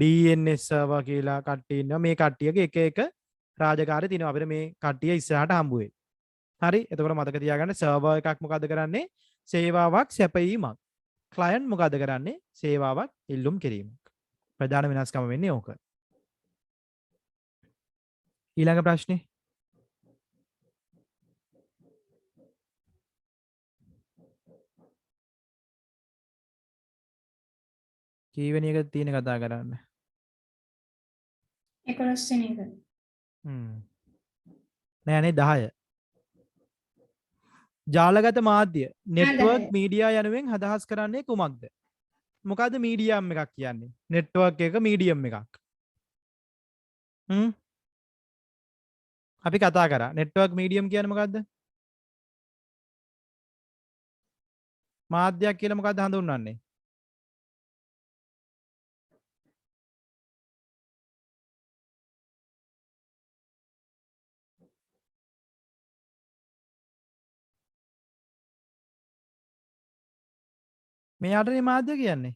DNS සර්වර් කියලා කට්ටිය ඉන්නවා. මේ කට්ටියගේ එක එක රාජකාරී තියෙනවා. අපිට මේ කට්ටිය ඉස්සරහට හම්බ වෙයි. හරි? එතකොට මතක තියාගන්න සර්වර් එකක් මොකද කරන්නේ? සේවාවක් සැපයීමක්. ක්ලයන්ට් මොකද කරන්නේ? සේවාවක් ඉල්ලුම් කිරීමක්. ප්‍රධාන වෙනස්කම වෙන්නේ ඕක. ඊළඟ ප්‍රශ්නේ. කීවෙනි එක තියෙන කතා කරන්න? 11 වෙනි එක. නෑනේ 10. ජාලගත මාධ්‍ය නෙට්වර්ක් 10. මීඩියා යනුවෙන් අදහස් කරන්නේ කුමක්ද? මොකද්ද මීඩියම් එකක් කියන්නේ? නෙට්වර්ක් එක මීඩියම් එකක්. අපි කතා කරා නෙට්වර්ක් මීඩියම් කියන්නේ මොකද්ද? මාධ්‍යයක් කියලා මොකද්ද හඳුන්වන්නේ? මෙයාටනේ මාධ්‍ය කියන්නේ.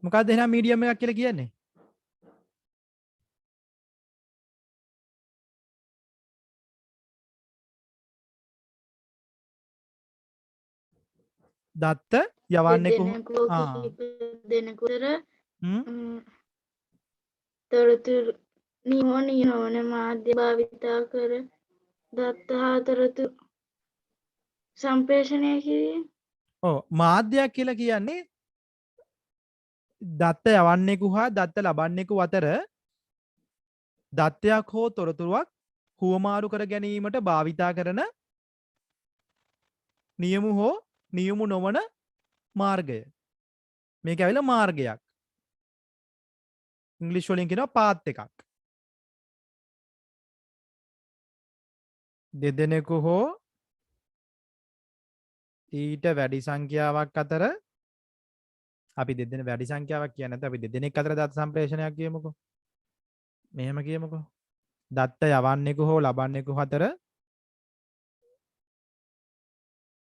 මොකක්ද එහෙනම් මීඩියම් එකක් කියලා කියන්නේ? දත්ත යවන්නේ දෙනෙකුට තොරතුරු නියෝන මාධ්‍ය භාවිතා කර දත්ත හා තොරතුරු සම්ප්‍රේෂණය කිරීම. ඔව් මාධ්‍යයක් කියලා කියන්නේ දත්ත යවන්නෙකු හා දත්ත ලබන්නෙකු අතර දත්තයක් හෝ තොරතුරුවක් හුවමාරු කර ගැනීමට භාවිතා කරන නියමු හෝ නියමු නොවන මාර්ගය. මේක ඇවිල්ලා මාර්ගයක්. ඉංග්‍රීසි වලින් කියනවා පාත් එකක්. දෙදෙනෙකු හෝ ඊට වැඩි සංඛ්‍යාවක් අතර අපි දෙදෙන වැඩි සංඛ්‍යාවක් කියන්නේ නැත්නම් අපි දෙදෙනෙක් අතර දත්ත සම්ප්‍රේෂණයක් කියමුකෝ. මෙහෙම කියමුකෝ. දත්ත යවන්නෙකු හෝ ලබන්නෙකු අතර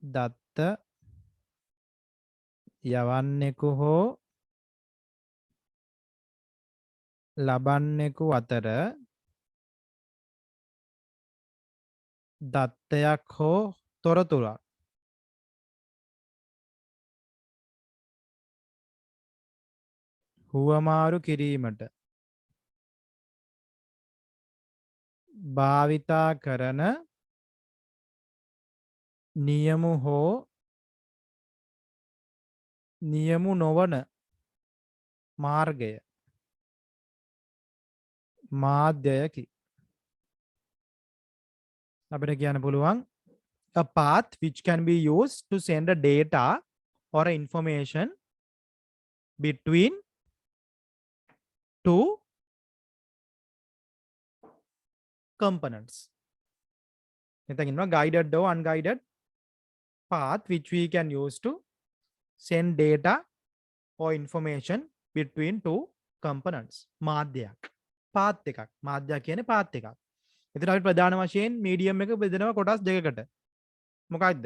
දත්ත යවන්නෙකු හෝ ලබන්නෙකු අතර දත්තයක් හෝ තොරතුරක් හුවමාරු කිරීමට භාවිතා කරන නියමු හෝ නියමු නොවන මාර්ගය මාධ්‍යයකි. අපිට කියන්න පුළුවන් a path which can be used to send a data or a information between two components. එතන ඉන්නවා guided or unguided path which we can use to send data or information between two components. මාධ්‍යයක්. path එකක්. මාධ්‍යයක් කියන්නේ path එකක්. එතන අපි ප්‍රධාන වශයෙන් medium එක බෙදනවා කොටස් දෙකකට. මොකක්ද?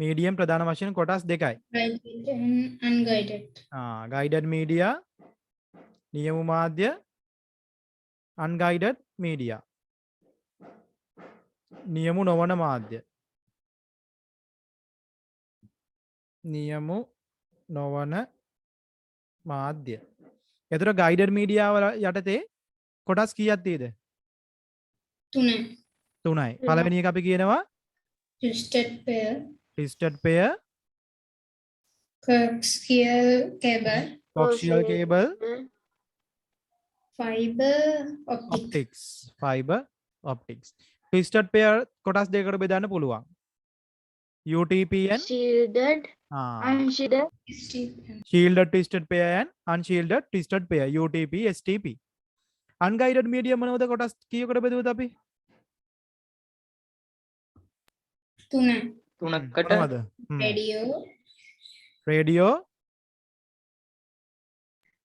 medium ප්‍රධාන වශයෙන් කොටස් දෙකයි. Guided and unguided. guided media නියමු මාධ්‍ය unguided media නියමු නොවන මාධ්‍ය නියමු නොවන මාධ්‍ය. එතකොට guided media වල යටතේ කොටස් කීයක් තියෙද? 3යි. පළවෙනි එක අපි කියනවා twisted pair, twisted pair, coaxial cable, coaxial cable, fiber optic. optics, fiber optics. twisted pair කොටස් දෙකකට බෙදන්න පුළුවන්. UTP and shielded unshielded shielded twisted pair and unshielded twisted pair UTP STP. unguided medium මොනවද කොටස් කීයකට බෙදුවද අපි? තුනකට මොනවද? Radio, radio,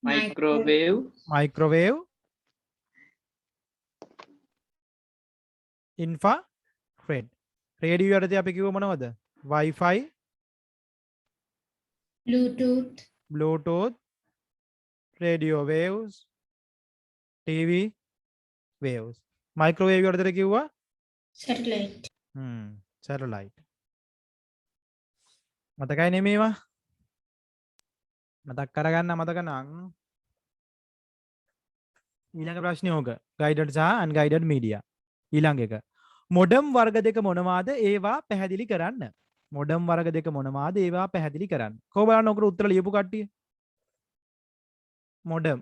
microwave microwave, infrared. Radio යටතේ අපි කිව්ව මොනවද? Wi-Fi, Bluetooth, Bluetooth, radio waves, TV waves. Microwave යටතේ කිව්වා satellite. satellite. මතකයි නේ මේවා? මතක් කරගන්න මතක නම් ඊළඟ ප්‍රශ්නේ ඕක. guided සහ unguided media. ඊළඟ එක. මොඩම් වර්ග දෙක මොනවාද? ඒවා පැහැදිලි කරන්න. මොඩම් වර්ග දෙක මොනවාද? ඒවා පැහැදිලි කරන්න. කොහොම බලන්න ඔකට උත්තර ලියපු කට්ටිය. මොඩම්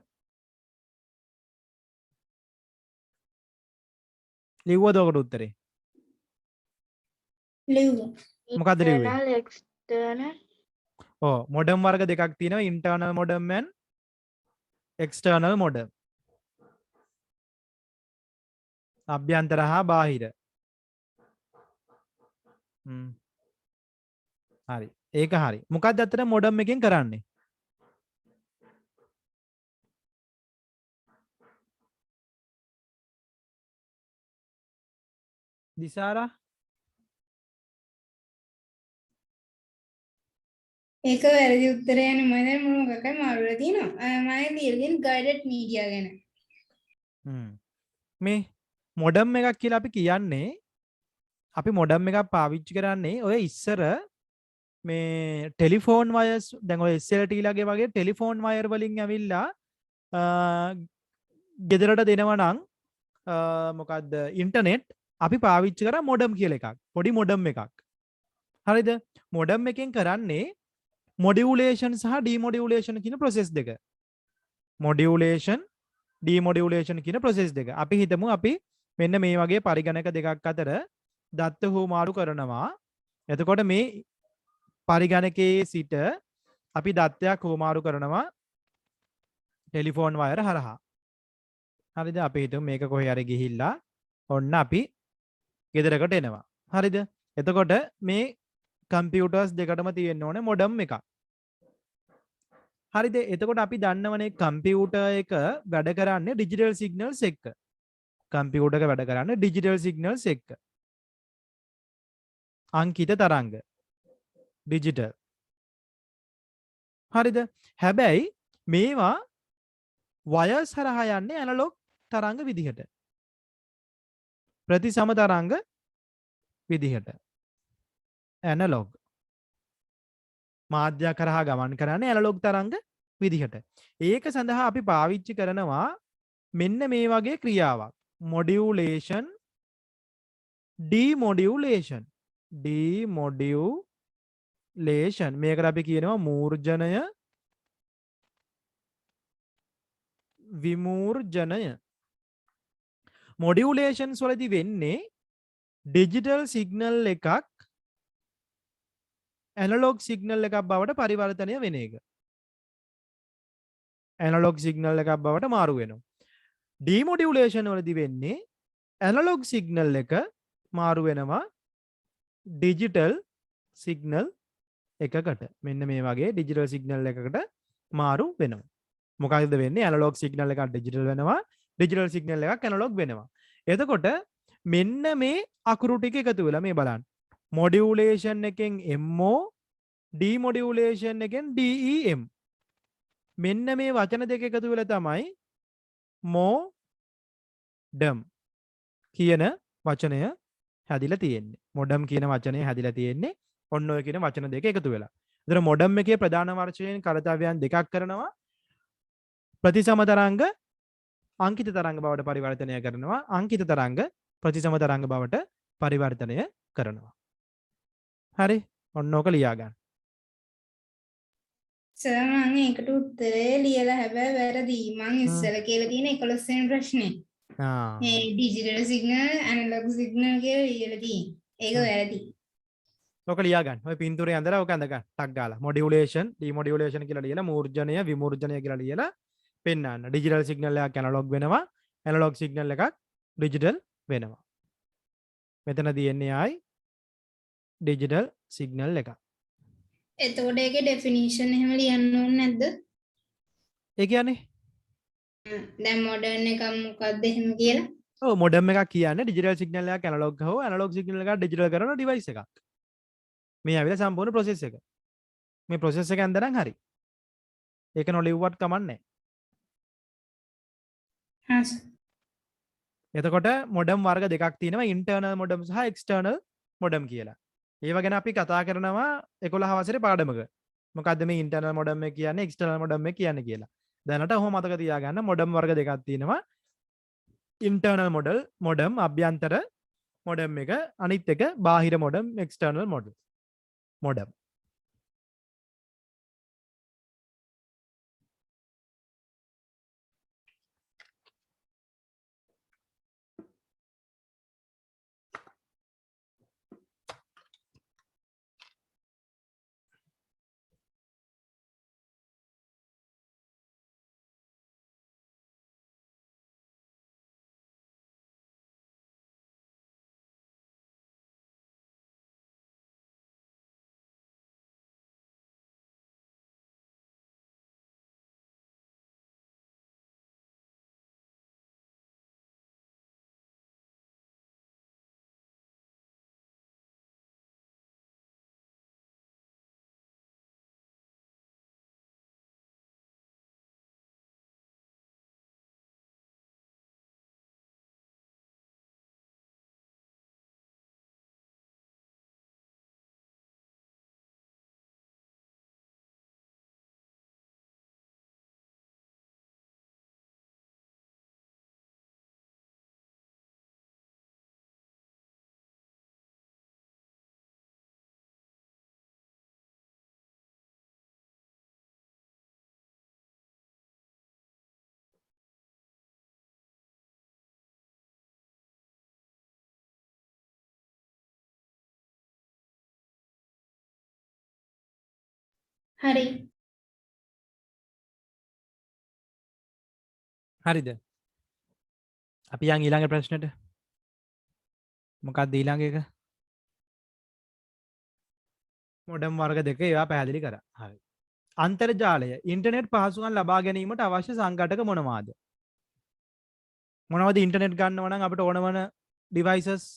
ලිව්වද ඔකට උත්තරේ? Live. මොකද්ද ලිව්වේ? internal external ඔව් මොඩම් වර්ග දෙකක් තියෙනවා. internal modem and external modem. අභ්‍යන්තර හා බාහිර. හරි. ඒක හරි. මොකක්ද අතර මොඩම් එකෙන් කරන්නේ? දිසාරා ඒක වැරදි උත්තරයනේ මම දැන් මොකක්ද මාරුලා තියෙනවා. මම ලියලා guided media ගැන. මේ මොඩම් එකක් කියලා අපි කියන්නේ අපි මොඩම් එකක් පාවිච්චි කරන්නේ ඔය ඉස්සර මේ ටෙලිෆෝන් වයර්ස් දැන් ඔය SLT ලගේ වගේ ටෙලිෆෝන් වයර් වලින් ඇවිල්ලා ගෙදරට දෙනවා නම් මොකද්ද ඉන්ටර්නෙට් අපි පාවිච්චි කරා මොඩම් කියලා එකක්. පොඩි මොඩම් එකක්. හරිද? මොඩම් එකෙන් කරන්නේ මොඩියුලේෂන් සහ ඩිමොඩියුලේෂන් කියන ප්‍රොසෙස් දෙක. මොඩියුලේෂන් ඩිමොඩියුලේෂන් කියන ප්‍රොසෙස් දෙක. අපි හිතමු අපි මෙන්න මේ වගේ පරිගණක දෙකක් අතර දත්ත හුවමාරු කරනවා. එතකොට මේ පරිගණකයේ සිට අපි දත්තයක් හුවමාරු කරනවා ටෙලිෆෝන් වයර් හරහා. හරිද? අපි හිතමු මේක කොහේ හරි ගිහිල්ලා ඔන්න අපි ගෙදරකට එනවා. හරිද? එතකොට මේ කම්පියුටර්ස් දෙකටම තියෙන්න ඕනේ මොඩම් එකක්. හරිද? එතකොට අපි දන්නවනේ කම්පියුටර් එක වැඩ කරන්නේ ඩිජිටල් සිග්නල්ස් එක්ක. කම්පියුටර් එක වැඩ කරන්නේ ඩිජිටල් සිග්නල්ස් එක්ක. අංකිත තරංග. ඩිජිටල්. හරිද? හැබැයි මේවා වයර්ස් හරහා යන්නේ ඇනලොග් තරංග විදිහට. ප්‍රතිසම තරංග විදිහට. ඇනලොග්. මාධ්‍ය කරහා ගමන් කරන්නේ ඇනලොග් තරංග විදිහට. ඒක සඳහා අපි පාවිච්චි කරනවා මෙන්න මේ වගේ ක්‍රියාවක්. මොඩියුලේෂන්, ඩිමොඩියුලේෂන්. ඩිමොඩියුලේෂන්. මේකට අපි කියනවා මූර්ජනය, විමූර්ජනය. මොඩියුලේෂන්ස් වලදී වෙන්නේ ඩිජිටල් සිග්නල් එකක් ඇනලොග් සිග්නල් එකක් බවට පරිවර්තනය වෙන එක. ඇනලොග් සිග්නල් එකක් බවට මාරු වෙනවා. ඩිමොඩියුලේෂන් වලදී වෙන්නේ ඇනලොග් සිග්නල් එක මාරු වෙනවා ඩිජිටල් සිග්නල් එකකට. මෙන්න මේ වගේ ඩිජිටල් සිග්නල් එකකට මාරු වෙනවා. මොකක්ද වෙන්නේ? ඇනලොග් සිග්නල් එකක් ඩිජිටල් වෙනවා, ඩිජිටල් සිග්නල් එකක් ඇනලොග් වෙනවා. එතකොට මෙන්න මේ අකුරු ටික එකතු වෙලා මේ බලන්න. මොඩියුලේෂන් එකෙන් MO, ඩිමොඩියුලේෂන් එකෙන් DEM. මෙන්න මේ වචන දෙක එකතු වෙලා තමයි මොඩම් කියන වචනය හැදිලා තියෙන්නේ. මොඩම් කියන වචනය හැදිලා තියෙන්නේ ඔන්න ඔය කියන වචන දෙක එකතු වෙලා. ඒතර මොඩම් එකේ ප්‍රධාන වර්ෂයෙන් කර්තව්‍යයන් දෙකක් කරනවා. ප්‍රතිසම තරංග අංකිත තරංග බවට පරිවර්තනය කරනවා. අංකිත තරංග ප්‍රතිසම තරංග බවට පරිවර්තනය කරනවා. හරි? ඔන්න ඕක ලියා ගන්න. සර් මම ඒකට උත්තරේ ලියලා හැබැයි වැරදි. මං ඉස්සෙල්ලා කියලා තියෙන 11 වෙනි ප්‍රශ්නේ. මේ ඩිජිටල් සිග්නල්, ඇනලොග් සිග්නල් කියලා ලියලා තියෙන්නේ. ඒක වැරදි. ඕක ලියා ගන්න. ඔය පින්තූරේ ඇඳලා ඕක ඇඳ ගන්න. ටක් ගාලා. මොඩියුලේෂන්, ඩිමොඩියුලේෂන් කියලා ලියලා, මූර්ජනය, විමූර්ජනය කියලා ලියලා පෙන්නන්න. ඩිජිටල් සිග්නල් එකක් ඇනලොග් වෙනවා, ඇනලොග් සිග්නල් එකක් ඩිජිටල් වෙනවා. මෙතන තියෙන්නේ ආයි ඩිජිටල් සිග්නල් එකක්. එතකොට ඒකේ ඩෙෆිනිෂන් එහෙම ලියන්න ඕනේ නැද්ද? ඒ කියන්නේ දැන් මොඩර්න් එක මොකක්ද එහෙම කියලා? ඔව් මොඩම් එකක් කියන්නේ ඩිජිටල් සිග්නල් එකක් ඇනලොග් හෝ ඇනලොග් සිග්නල් එකක් ඩිජිටල් කරන ඩිවයිස් එකක්. මේ ඇවිල්ලා සම්පූර්ණ ප්‍රොසෙස් එක. මේ ප්‍රොසෙස් එක ඇන්දනම් හරි. ඒක නොලිව්වත් කමන්නේ. හා සර්. එතකොට මොඩම් වර්ග දෙකක් තියෙනවා ඉන්ටර්නල් මොඩම් සහ එක්ස්ටර්නල් මොඩම් කියලා. ඒව ගැන අපි කතා කරනවා 11 වසරේ පාඩමක. මොකද්ද මේ ඉන්ටර්නල් මොඩම් එක කියන්නේ එක්ස්ටර්නල් මොඩම් එක කියන්නේ කියලා. දැනට ඔහොම මතක තියාගන්න මොඩම් වර්ග දෙකක් තියෙනවා. ඉන්ටර්නල් මොඩම් අභ්‍යන්තර මොඩම් එක අනිත් එක බාහිර මොඩම් එක්ස්ටර්නල් මොඩම්. හරි. හරිද? අපි යන් ඊළඟ ප්‍රශ්නෙට. මොකක්ද ඊළඟ එක? මොඩම් වර්ග දෙක ඒවා පැහැදිලි කරා. හරි. අන්තර්ජාලය ඉන්ටර්නෙට් පහසුකම් ලබා ගැනීමට අවශ්‍ය සංඝටක මොනවාද? මොනවද ඉන්ටර්නෙට් ගන්නව නම් අපිට ඕන වන ඩිවයිසස්?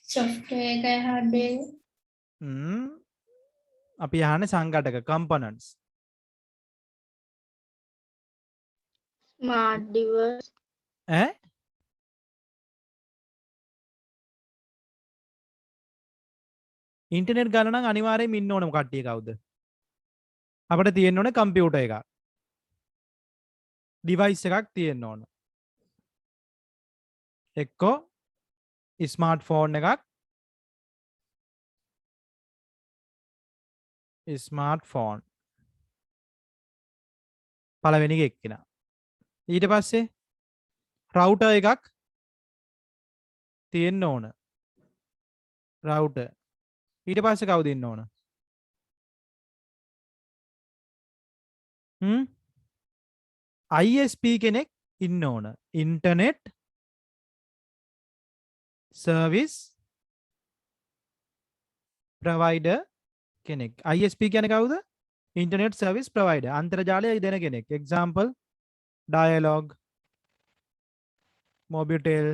software එකයි hardware එක. අපි අහන්නේ සංඝටක components. smart device, ඈ ඉන්ටර්නෙට් ගන්න නම් අනිවාර්යයෙන්ම ඉන්න ඕනම කට්ටිය කවුද? අපිට තියෙන්න ඕනේ කම්පියුටර් එකක්. ඩිවයිස් එකක් තියෙන්න ඕන. එක්කෝ ස්මාර්ට් ෆෝන් එකක්. Smart phone. පළවෙනි එක එක්කිනා. ඊට පස්සේ රවුටර් එකක් තියෙන්න ඕන. රවුටර්. ඊට පස්සේ කවුද ඉන්න ඕන? ISP කෙනෙක් ඉන්න ඕන. ඉන්ටර්නෙට් සර්විස් ප්‍රොවයිඩර් කෙනෙක්. ISP කියන්නේ කවුද? Internet service provider. අන්තර්ජාලය දෙන කෙනෙක්. එක්සැම්පල් ඩයලොග්, මොබිටෙල්,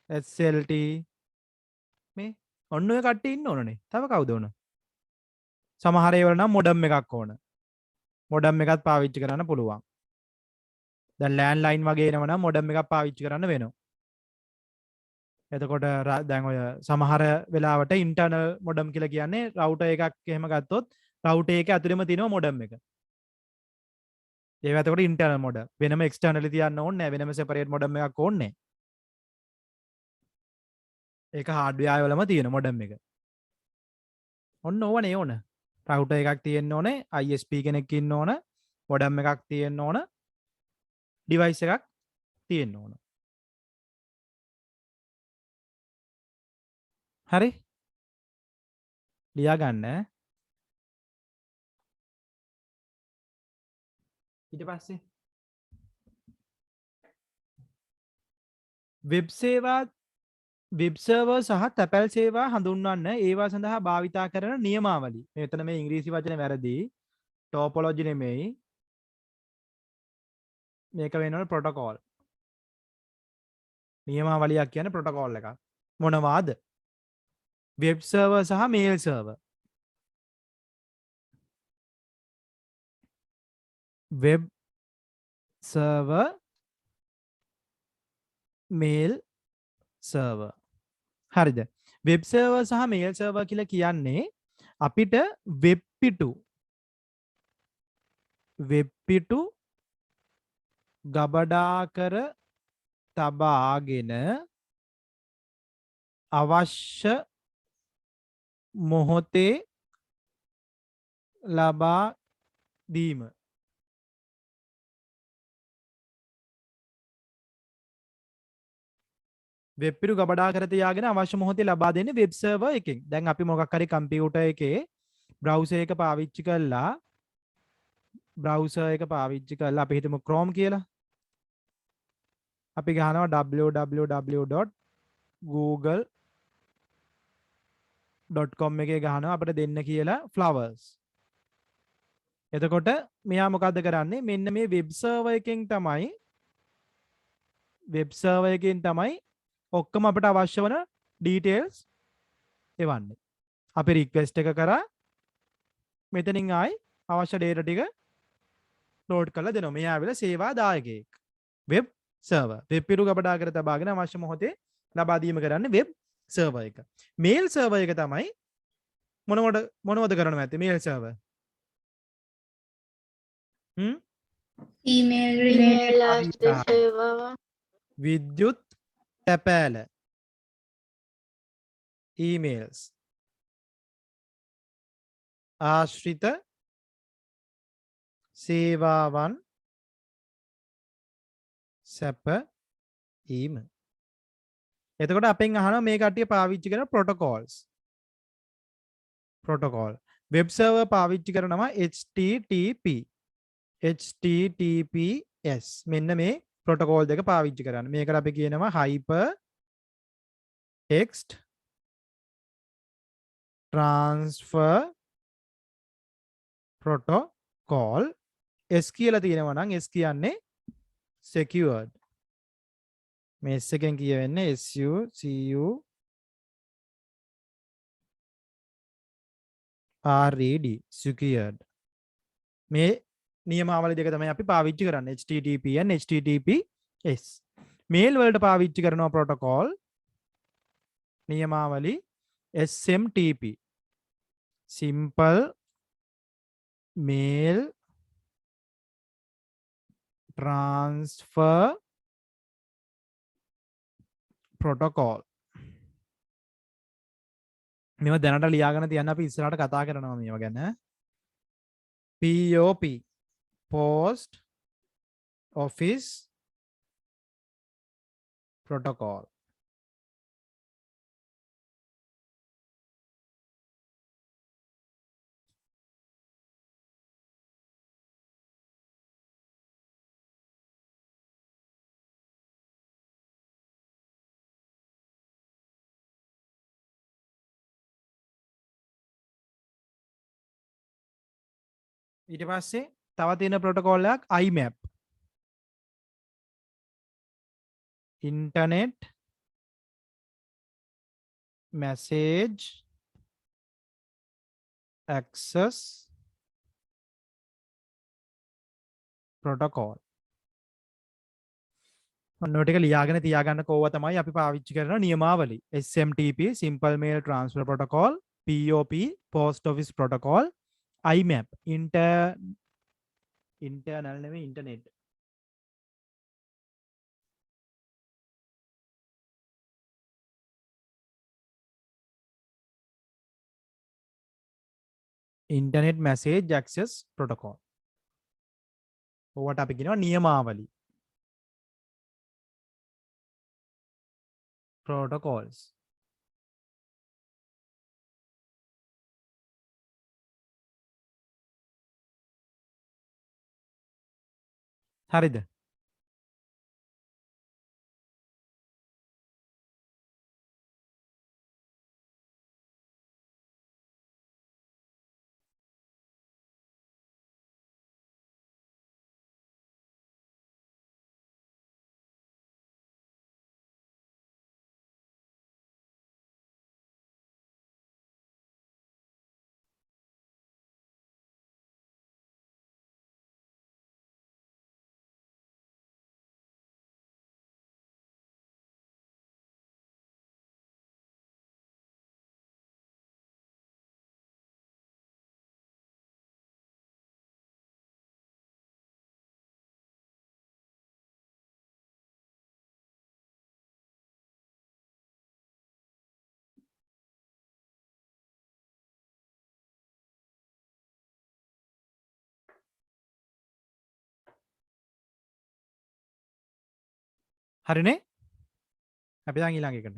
SLT මේ ඔන්න ඔය කට්ටිය ඉන්න ඕනනේ. තව කවුද ඕන? සමහර ඒවල නම් මොඩම් එකක් ඕන. මොඩම් එකත් පාවිච්චි කරන්න පුළුවන්. දැන් ලෑන්ඩ් ලයින් වගේ එනවා නම් මොඩම් එකක් පාවිච්චි කරන්න වෙනවා. එතකොට දැන් ඔය සමහර වෙලාවට ඉන්ටර්නල් මොඩම් කියලා කියන්නේ රවුටර් එකක් එහෙම ගත්තොත් රවුටර් එකේ ඇතුළෙම තියෙනවා මොඩම් එක. ඒව එතකොට ඉන්ටර්නල් මොඩම්. වෙනම එක්ස්ටර්නලි තියන්න ඕනේ නැහැ. වෙනම සෙපරේට් මොඩම් එකක් ඕනේ නැහැ. ඒක හાર્ඩ්වෙයාර් වලම තියෙන මොඩම් එක. ඔන්න ඕවනේ ඕන. රවුටර් එකක් තියෙන්න ඕනේ, ISP කෙනෙක් ඉන්න ඕන, මොඩම් එකක් තියෙන්න ඕන, ඩිවයිස් එකක් තියෙන්න ඕන. හරි? ලියා ගන්න. ඊට පස්සේ වෙබ් සේවා වෙබ් සර්වර් සහ තැපැල් සේවා හඳුන්වන්න ඒවා සඳහා භාවිතා කරන නියමාවලි. මෙතන මේ ඉංග්‍රීසි වචනේ වැරදි. ටෝපොලොජි නෙමෙයි. මේක වෙනවල ප්‍රොටෝකෝල්. නියමාවලියක් කියන්නේ ප්‍රොටෝකෝල් එකක්. මොනවාද? වෙබ් සර්වර් සහ mail server. Web server mail server. හරිද? වෙබ් සර්වර් සහ මේල් සර්වර් කියලා කියන්නේ අපිට වෙබ් පිටු ගබඩා කර තබාගෙන අවශ්‍ය මොහොතේ ලබා දීම. වෙබ් පිටු ගබඩා කර තියාගෙන අවශ්‍ය මොහොතේ ලබා දෙන්නේ වෙබ් සර්වර් එකෙන්. දැන් අපි මොකක් හරි කම්පියුටර් එකේ බ්‍රවුසර් එක පාවිච්චි කරලා අපි හිතමු Chrome කියලා. අපි ගහනවා www.google.com එකේ ගහනවා අපිට දෙන්න කියලා flowers. එතකොට මෙයා මොකද්ද කරන්නේ? මෙන්න මේ වෙබ් සර්වර් එකෙන් තමයි ඔක්කොම අපිට අවශ්‍ය වන ඩීටේල්ස් එවන්නේ. අපි රික්වෙස්ට් එක කරා මෙතනින් ආයි අවශ්‍ය ඩේටා ටික ලෝඩ් කරලා දෙනවා. මෙයා ආවිල සේවා දායකයෙක්. Web server. වෙබ් පිටු ගබඩා කර තබාගෙන අවශ්‍ය මොහොතේ ලබා දීම කරන්නේ වෙබ් සර්වර් එක. මේල් සර්වර් එක තමයි මොනවද කරන්න ඇත්තේ mail server? email email related ආශ්‍රිත සේවාව විද්‍යුත් තැපෑල emails ආශ්‍රිත සේවාවන් සැපයීම. එතකොට අපෙන් අහනවා මේ කට්ටිය පාවිච්චි කරන ප්‍රොටෝකෝල්. වෙබ් සර්වර් පාවිච්චි කරනවා HTTPS. මෙන්න මේ ප්‍රොටෝකෝල් දෙක පාවිච්චි කරන්න. මේකට අපි කියනවා hyper text transfer protocol. S කියලා තියෙනවා නම් S කියන්නේ secured. මේ S එකෙන් කියවෙන්නේ SUCURED secured. මේ නියමාවලි දෙක තමයි අපි පාවිච්චි කරන්නේ HTTP and HTTPS. මේල් වලට පාවිච්චි කරනවා protocol නියමාවලි SMTP simple mail transfer protocol. මේව දැනට ලියාගෙන තියන්න අපි ඉස්සරහට කතා කරනවා මේව ගැන. POP post office protocol. ඊට පස්සේ තව තියෙන ප්‍රොටෝකෝල් එකක් IMAP. Internet Message Access Protocol. ඔන්න ටික ලියාගෙන තියාගන්න කෝව තමයි අපි පාවිච්චි කරන නියමාවලි. SMTP Simple Mail Transfer Protocol, POP Post Office Protocol, IMAP internal නෙමෙයි internet. Internet Message Access Protocol. ඕවට අපි කියනවා නියමාවලි. Protocols. හරිද? හරිනේ? අපි දැන් ඊළඟ එකට.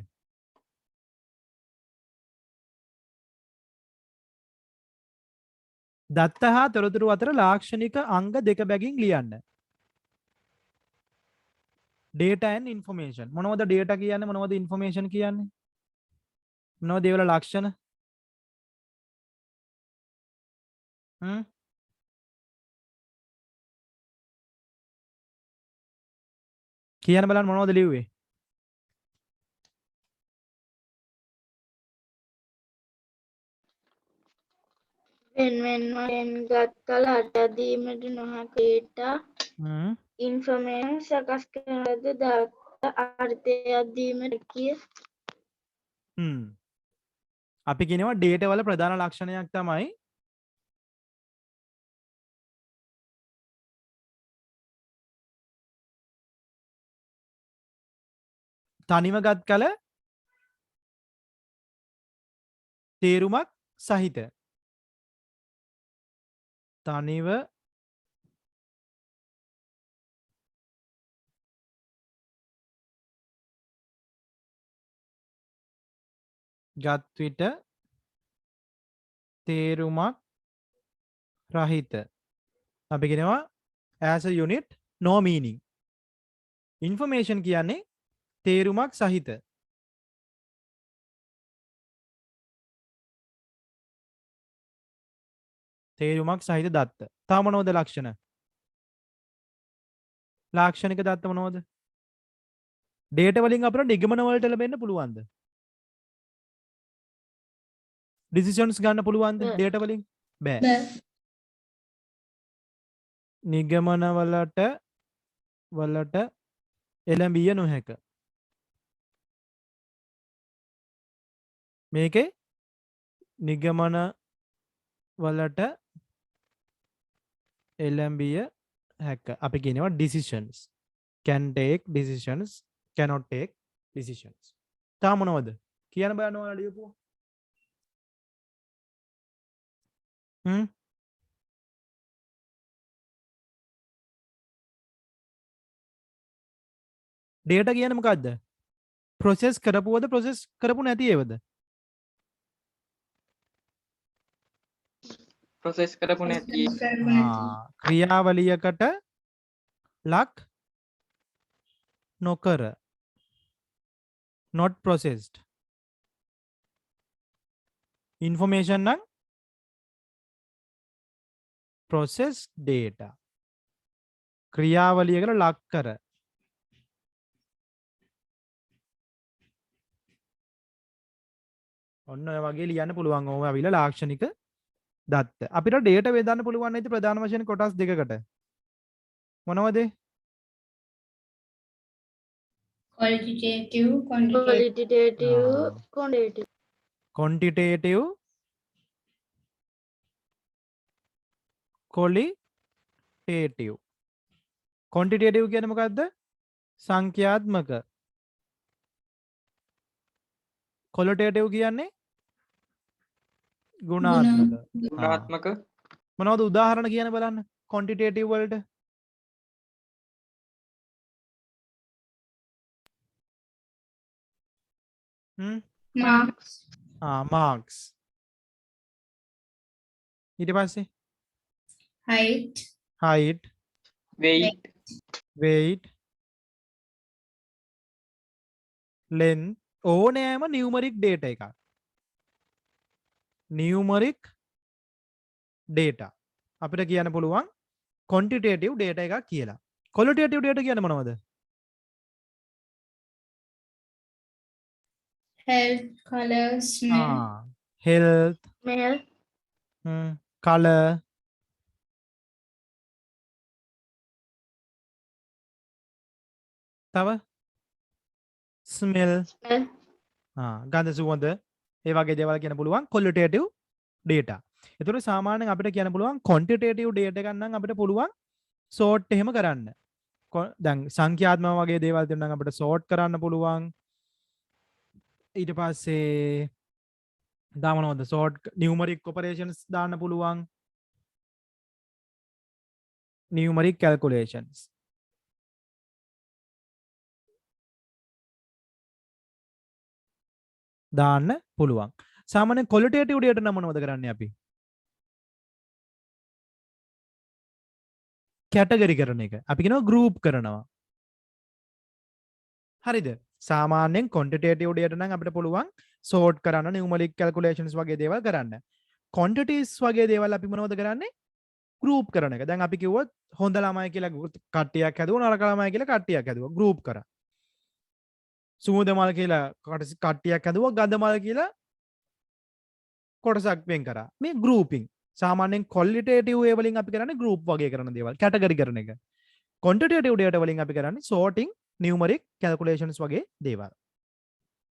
දත්ත හා තොරතුරු අතර ලාක්ෂණික අංග දෙක බැගින් ලියන්න. data and information. මොනවද data කියන්නේ? මොනවද information කියන්නේ? මොනවද ඒවල ලක්ෂණ? කියන්න බලන්න මොනවද ලිව්වේ? වෙන්ගත් කල අටදීමට නොහැකි data information සකස් කරන ලද දත්ත අර්ථයක් දීමට කිය. අපි කියනවා data වල ප්‍රධාන ලක්ෂණයක් තමයි තනිව ගත් කල තේරුමක් සහිත. තනිව ගත් විට තේරුමක් රහිත. අපි කියනවා as a unit no meaning. information කියන්නේ තේරුමක් සහිත. තේරුමක් සහිත දත්ත. තව මොනවද ලක්ෂණ? ලාක්ෂණික දත්ත මොනවද? data වලින් අපිට නිගමන වලට ලැබෙන්න පුළුවන්ද? decisions ගන්න පුළුවන්ද data වලින්? බෑ. නිගමන වලට එළඹිය නොහැක. මේකේ නිගමන වලට එළඹිය හැක. අපි කියනවා decisions. can take decisions, cannot take decisions. තා මොනවද? කියන්න බලන්න ඔයාලා ලියපුවා. data කියන්නේ මොකද්ද? process කරපුවද process කරපු නැති ඒවද? process කරපු නැති ක්‍රියාවලියකට ලක් නොකර not processed. information නම් processed data. ක්‍රියාවලියකට ලක් කර ඔන්න ඔය වගේ ලියන්න පුළුවන්. ඕවා අවිල ලාක්ෂණික දත්ත. අපිට data බෙදන්න පුළුවන් නේද ප්‍රධාන වශයෙන් කොටස් දෙකකට? මොනවද? qualitative, quantitative. quantitative, qualitative. quantitative කියන්නේ මොකද්ද? සංඛ්‍යාත්මක. qualitative කියන්නේ ගුණාත්මක. මොනවද උදාහරණ කියන බලන්න quantitative වලට? marks, marks. ඊට පස්සේ height, weight, length. ඕනෑම numeric data එකක්. numeric data අපිට කියන්න පුළුවන් quantitative data එකක් කියලා. qualitative data කියන්නේ මොනවද? health, color, smell, health, Smell. color, තව smell, ගඳ සුවඳ, ඒ වගේ දේවල් කියන්න පුළුවන් qualitative data. ඒතකොට සාමාන්‍යයෙන් අපිට කියන්න පුළුවන් quantitative data එකක් නම් අපිට පුළුවන් sort එහෙම කරන්න. දැන් සංඛ්‍යාත්මක වගේ දේවල් තියෙනවා නම් අපිට sort කරන්න පුළුවන්. ඊට පස්සේ දාමනවද sort numeric operations දාන්න පුළුවන්. numeric calculations. දාන්න පුළුවන්. සාමාන්‍යයෙන් qualitative data නම් මොනවද කරන්නේ අපි? කැටගරි කරන එක. අපි කියනවා group කරනවා. හරිද? සාමාන්‍යයෙන් quantitative data නම් අපිට පුළුවන් sort කරන්න, numeric calculations වගේ දේවල් කරන්න. quantities වගේ දේවල් අපි මොනවද කරන්නේ? group කරන එක. දැන් අපි කිව්වොත් හොඳ ළමයි කියලා කට්ටියක් හැදුවා, නරක ළමයි කියලා කට්ටියක් හැදුවා. group කරා. සුමුද මල් කියලා කට්ටියක් හැදුවා, ගඳ මල් කියලා කොටසක් වෙන් කරා. මේ grouping. සාමාන්‍යයෙන් qualitative way වලින් අපි කරන්නේ group වගේ කරන දේවල්, category කරන එක. quantitative data වලින් අපි කරන්නේ sorting, numeric calculations වගේ දේවල්.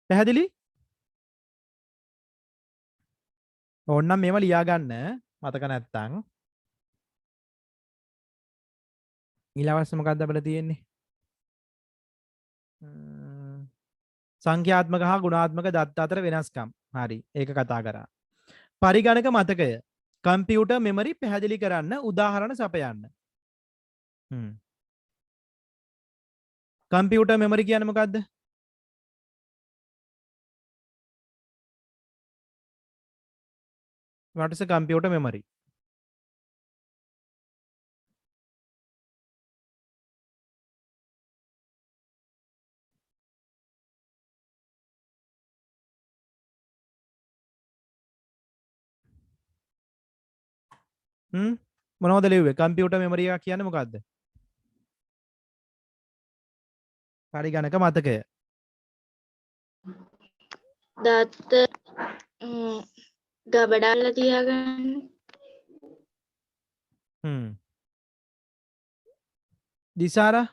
පැහැදිලි? ඕන්නම් මේවා ලියා ගන්න මතක නැත්තම්. ඊළඟට මොකක්ද අපිට තියෙන්නේ? සංඛ්‍යාත්මක හා ගුණාත්මක දත්ත අතර වෙනස්කම්. හරි. ඒක කතා කරා. පරිගණක මතකය. කම්පියුටර් මෙමරි පැහැදිලි කරන්න උදාහරණ සපයන්න. කම්පියුටර් මෙමරි කියන්නේ මොකද්ද? What is a computer memory? මොනවද ලිව්වේ? කම්පියුටර් මෙමරි එක කියන්නේ මොකද්ද? පරිගණක මතකය. දත්ත ගබඩාවල තියාගන්න. දිසාරා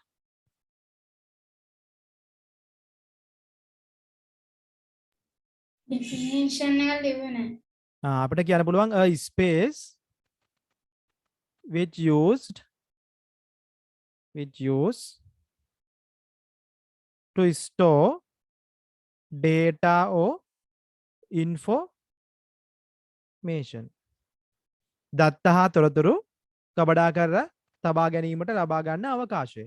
definition එක ලිව්වනේ. අපිට කියන්න පුළුවන් a space which used to store data or information. දත්ත හා තොරතුරු ගබඩා කර තබා ගැනීමට ලබා ගන්න අවකාශය.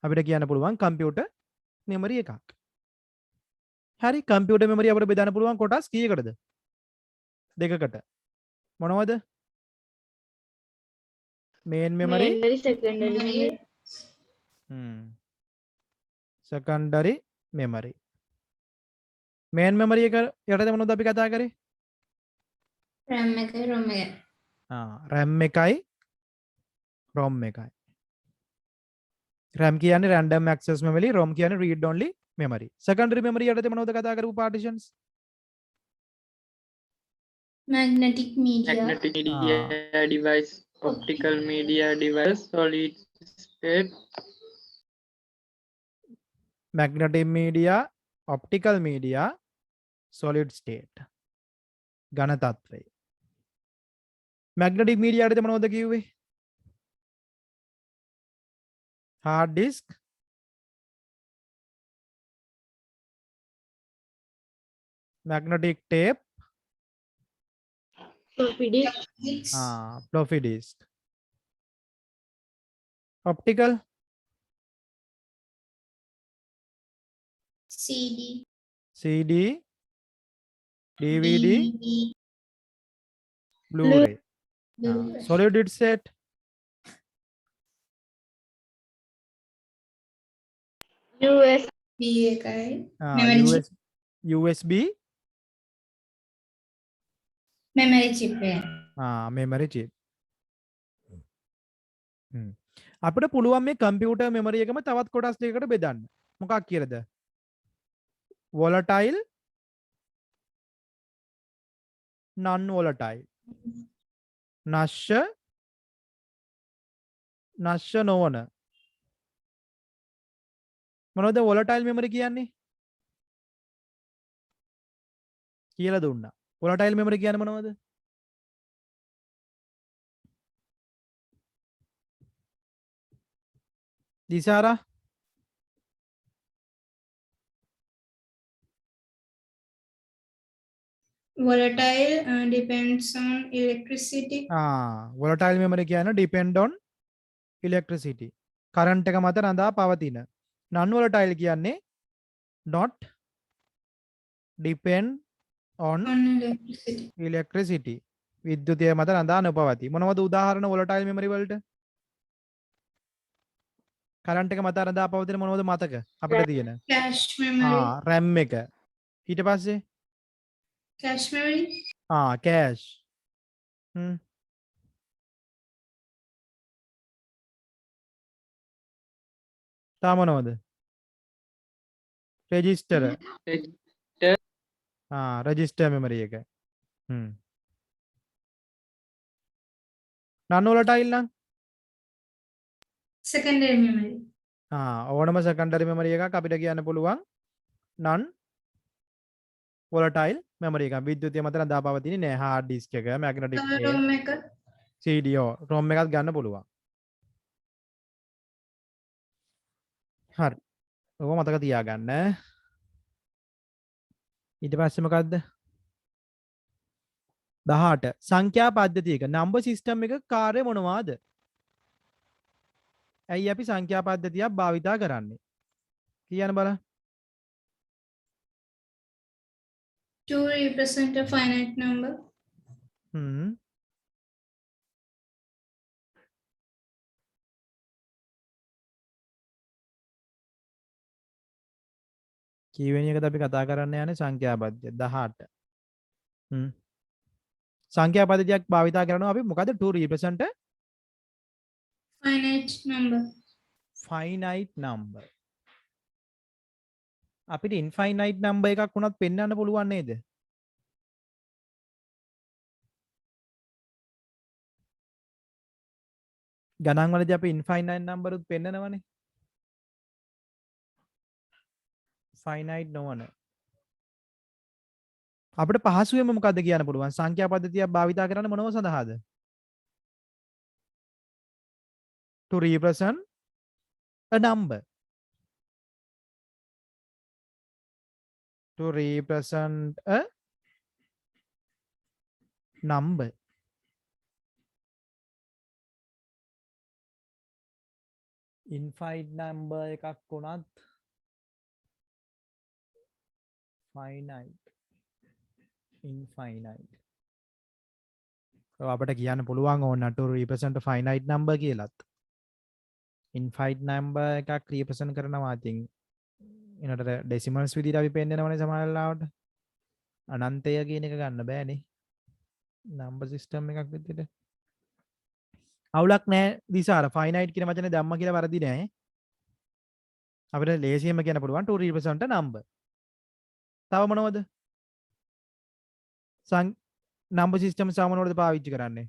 අපිට කියන්න පුළුවන් කම්පියුටර් මෙමරි එකක්. හරි. කම්පියුටර් මෙමරි අපිට බෙදන්න පුළුවන් කොටස් කීයකටද? දෙකකට. මොනවද? main memory, secondary memory. main memory එක යටතේ මොනවද අපි කතා කරේ? RAM එකයි ROM එකයි. RAM එකයි ROM එකයි. RAM කියන්නේ random access memory, ROM කියන්නේ read only memory. secondary memory යටතේ මොනවද කතා කරපු partitions? magnetic media device, optical media device, solid state, magnetic media, optical media, solid state. ඝන තත්ත්වය. magnetic media යටතේ මොනවද කිව්වේ? hard disk, magnetic tape, floppy disk. optical, CD, DVD, Blu-ray. solid state, USB එකයි memory chip. USB, memory chip එක. memory chip. අපිට පුළුවන් මේ කම්පියුටර් මෙමරි එකම තවත් කොටස් දෙකකට බෙදන්න. මොකක් කියලාද? volatile, non volatile. නශ්‍ය නොවන. මොනවද volatile memory කියන්නේ? කියලා දුන්නා. volatile memory කියන්නේ මොනවද? දිසාරා volatile depends on electricity. volatile memory කියන්නේ depend on electricity. current එක මත රඳා පවතින. non volatile කියන්නේ not depend on on electricity. electricity. විද්‍යුතය මත රඳා නොපවතී. මොනවද උදාහරණ volatile memory වලට? කරන්ට් එක මත රඳා පවතින මොනවද මතක අපිට තියෙන? Cache memory. RAM එක. ඊට පස්සේ Cache memory. cache. තා මොනවද? register. register memory එක. non volatile නම් Secondary memory. ඕනම secondary memory එකක් අපිට කියන්න පුළුවන් non volatile memory එකක්. විද්‍යුතය මත රඳා පවතින්නේ නැහැ. hard disk එක, magnetic tape, ROM එක. CD, ROM එකක් ගන්න පුළුවන්. හරි. ඔක මතක තියාගන්න. ඊට පස්සේ මොකද්ද? 18 සංඛ්‍යා පද්ධතියක number system එක කාර්ය මොනවාද? ඇයි අපි සංඛ්‍යා පද්ධතියක් භාවිතා කරන්නේ? කියන්න බලන්න. To represent a finite number. කීවෙනි එකද අපි කතා කරන්න යන්නේ? සංඛ්‍යා පද්ධතිය 18. සංඛ්‍යා පද්ධතියක් භාවිතා කරනවා අපි මොකද? To represent a Finite number. finite number. අපිට infinite number එකක් වුණත් පෙන්වන්න පුළුවන් නේද? ගණන් වලදී අපි infinite number උත් පෙන්නනවනේ. finite නොවන. අපිට පහසුවෙන්ම මොකද්ද කියන්න පුළුවන්? සංඛ්‍යා පද්ධතියක් භාවිතා කරන්න මොනව සඳහාද? To represent a number. To represent a number. Infinite number එකක් වුණත් finite infinite අපිට කියන්න පුළුවන් ඕන to represent a finite number කියලත්. infinite number එකක් represent කරනවා ඉතින් එනට decimals විදිහට අපි පෙන්නනවනේ සමහර වෙලාවට. අනන්තය කියන එක ගන්න බෑනේ number system එකක් විදිහට. අවුලක් නැහැ දිසාර. finite කියන වචනේ දැම්ම කියලා වැරදි නෑ. අපිට ලේසියෙන්ම කියන්න පුළුවන් to represent a number. තව මොනවද? number system සාමාන්‍යවලද පාවිච්චි කරන්නේ?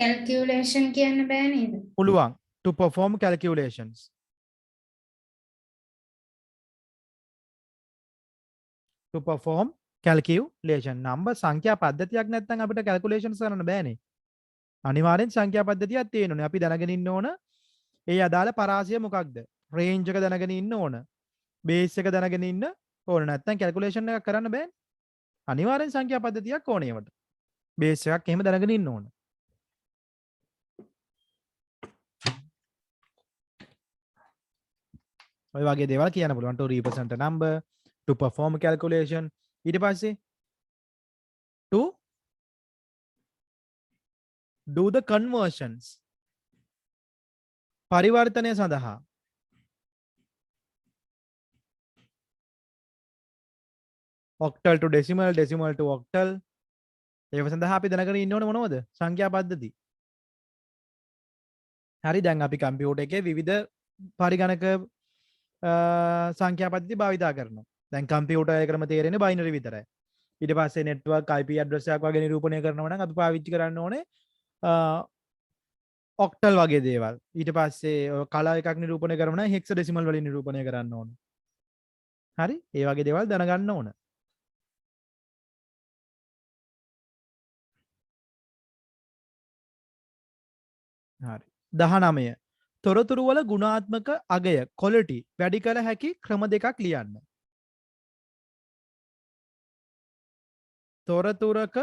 Calculation කියන්න බෑ නේද? පුළුවන්. To perform calculations. To perform calculation. number සංඛ්‍යා පද්ධතියක් නැත්නම් අපිට calculations කරන්න බෑනේ. අනිවාර්යෙන් සංඛ්‍යා පද්ධතියක් තියෙන්න ඕනේ. අපි දැනගෙන ඉන්න ඕන ඒ අදාළ පරාසය මොකක්ද? රේන්ජ් එක දැනගෙන ඉන්න ඕන. බේස් එක දැනගෙන ඉන්න ඕන. නැත්නම් calculation එකක් කරන්න බෑනේ. අනිවාර්යෙන් සංඛ්‍යා පද්ධතියක් ඕනේ ඒවට. බේස් එකක් එහෙම දැනගෙන ඉන්න ඕන. ඔය වගේ දේවල් කියන්න පුළුවන්. to represent a number, to perform calculation. ඊට පස්සේ to do the conversions. පරිවර්තනය සඳහා. octal to decimal, decimal to octal. ඒව සඳහා අපි දැනගෙන ඉන්න ඕනේ මොනවද? සංඛ්‍යා පද්ධති. හරි දැන් අපි කම්පියුටර් එකේ විවිධ පරිගණක සංඛ්‍යා පද්ධති භාවිතා කරනවා. දැන් කම්පියුටර් එකකම තේරෙන්නේ බයිනරි විතරයි. ඊට පස්සේ නෙට්වර්ක් IP ඇඩ්‍රස් එකක් වගේ නිරූපණය කරනවා නම් අපි පාවිච්චි කරන්න ඕනේ ඔක්ටල් වගේ දේවල්. ඊට පස්සේ කලා එකක් නිරූපණය කරනවා නම් හෙක්සඩෙසිමල් වලින් නිරූපණය කරන්න ඕනේ. හරි? ඒ වගේ දේවල් දැනගන්න ඕන. හරි. 19 තොරතුරු වල ගුණාත්මක අගය quality වැඩි කළ හැකි ක්‍රම දෙකක් ලියන්න. තොරතුරක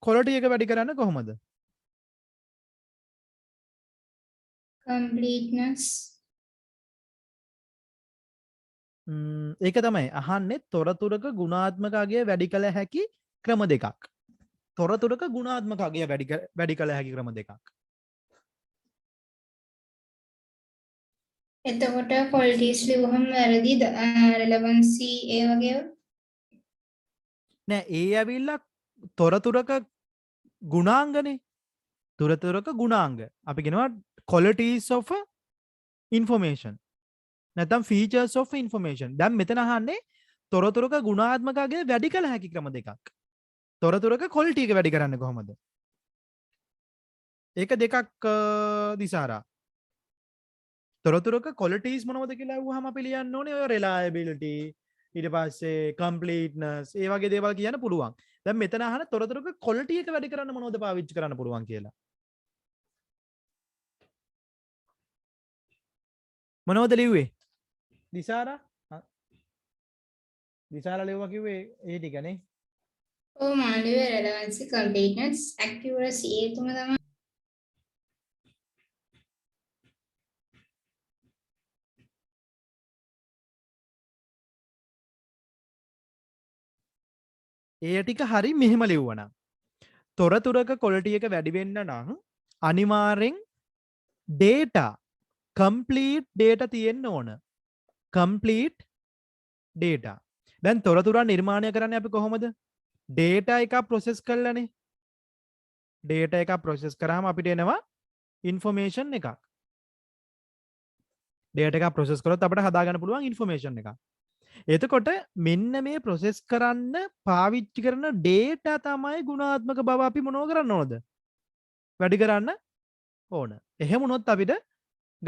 quality එක වැඩි කරන්න කොහොමද? completeness, ඒක තමයි අහන්නේ තොරතුරක ගුණාත්මක අගය වැඩි කළ හැකි ක්‍රම දෙකක්. තොරතුරක ගුණාත්මක අගය වැඩි කළ හැකි ක්‍රම දෙකක්. එතකොට qualities ලිව්වහම වැරදිද? relevancy ඒ වගේ නෑ ඒ ඇවිල්ලා තොරතුරක ගුණාංගනේ. තොරතුරක ගුණාංග. අපි කියනවා qualities of information. නැත්නම් features of information. දැන් මෙතන අහන්නේ තොරතුරක ගුණාත්මක අගය වැඩි කළ හැකි ක්‍රම දෙකක්. තොරතුරක quality එක වැඩි කරන්නේ කොහොමද? ඒක දෙකක් දිසාරා. තොරතුරක qualities මොනවද කියලා අහුවාම අපි ලියන්න ඕනේ ඔය reliability ඊට පස්සේ completeness ඒ වගේ දේවල් කියන්න පුළුවන්. දැන් මෙතන අහන තොරතුරක quality එක වැඩි කරන්න මොනවද පාවිච්චි කරන්න පුළුවන් කියලා. මොනවද ලිව්වේ? දිසාරා? දිසාරා ලිව්වා කිව්වේ ඒ ටිකනේ. ඔව් මාළුවේ relevancy, completeness, accuracy ඒ තුන තමයි. ඒ ටික හරි මෙහෙම ලිව්වනම් තොරතුරක quality එක වැඩි වෙන්න නම් අනිවාර්යෙන් data complete data තියෙන්න ඕන. complete data. දැන් තොරතුරක් නිර්මාණය කරන්නේ අපි කොහොමද? data එක process කරලානේ. data එක process කරාම අපිට එනවා information එකක්. data එක process කරොත් අපිට හදාගන්න පුළුවන් information එකක්. එතකොට මෙන්න මේ process කරන්න පාවිච්චි කරන data තමයි ගුණාත්මක බව අපි මොනව කරන්න ඕනද? වැඩි කරන්න ඕන. එහෙම වුණොත් අපිට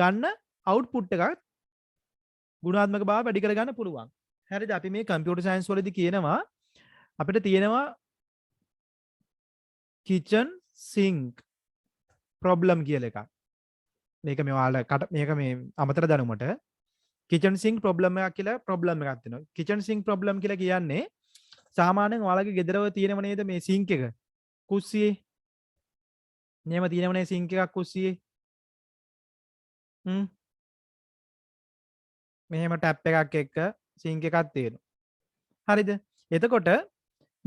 ගන්න output එකක් ගුණාත්මක බව වැඩි කරගන්න පුළුවන්. හරිද? අපි මේ computer science වලදී කියනවා අපිට තියෙනවා kitchen sink problem කියලා එකක්. මේක මේ ඔයාලට මේක මේ අමතර දැනුමට kitchen sink problem එකක් කියලා problem එකක් තියෙනවා. kitchen sink problem කියලා කියන්නේ සාමාන්‍යයෙන් ඔයාලගේ ගෙදරව තියෙනව නේද මේ sink එක? කුස්සියේ. නේම තියෙනවනේ sink එකක් කුස්සියේ. මෙහෙම ටැප් එකක් එක්ක sink එකක් තියෙනවා. හරිද? එතකොට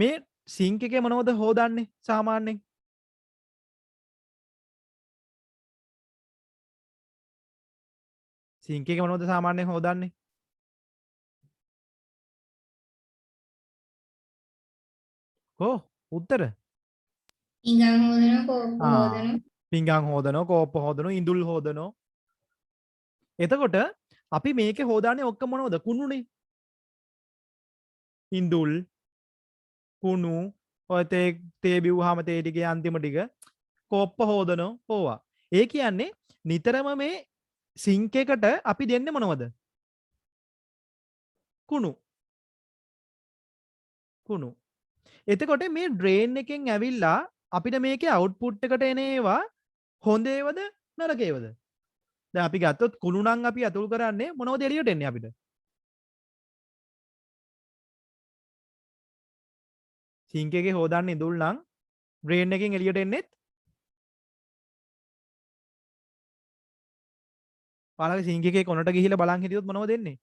මේ sink එකේ මොනවද හොදන්නේ සාමාන්‍යයෙන්? sink එකේ මොනවද සාමාන්‍යයෙන් හොදන්නේ? කො උත්තර? ඉංගන් හොදනවා, කෝප්ප හොදනවා. පිංගන් හොදනවා, කෝප්ප හොදනවා, ඉඳුල් හොදනවා. එතකොට අපි මේකේ හොදන්නේ ඔක්කොම මොනවද? කුණුනේ. ඉඳුල්, කුණු, ඔය තේ බිව්වහම තේ ටිකේ අන්තිම ටික කෝප්ප හොදනවා. ඕවා. ඒ කියන්නේ නිතරම මේ සිංක් එකට අපි දෙන්නේ මොනවද? කුණු. කුණු. එතකොට මේ ඩ්‍රේන් එකෙන් ඇවිල්ලා අපිට මේකේ අවුට්පුට් එකට එන ඒවා හොඳ ඒවද නරක ඒවද? දැන් අපි ගත්තොත් කුණු නම් අපි අතුල් කරන්නේ මොනවද එළියට එන්නේ අපිට? සිංක් එකේ හොදන්නේ ඉඳුල් නම් ඩ්‍රේන් එකෙන් එළියට එන්නේත් ඔයාලගේ සිංක් එකේ කොනට ගිහිල්ලා බලන් හිටියොත් මොනවද එන්නේ?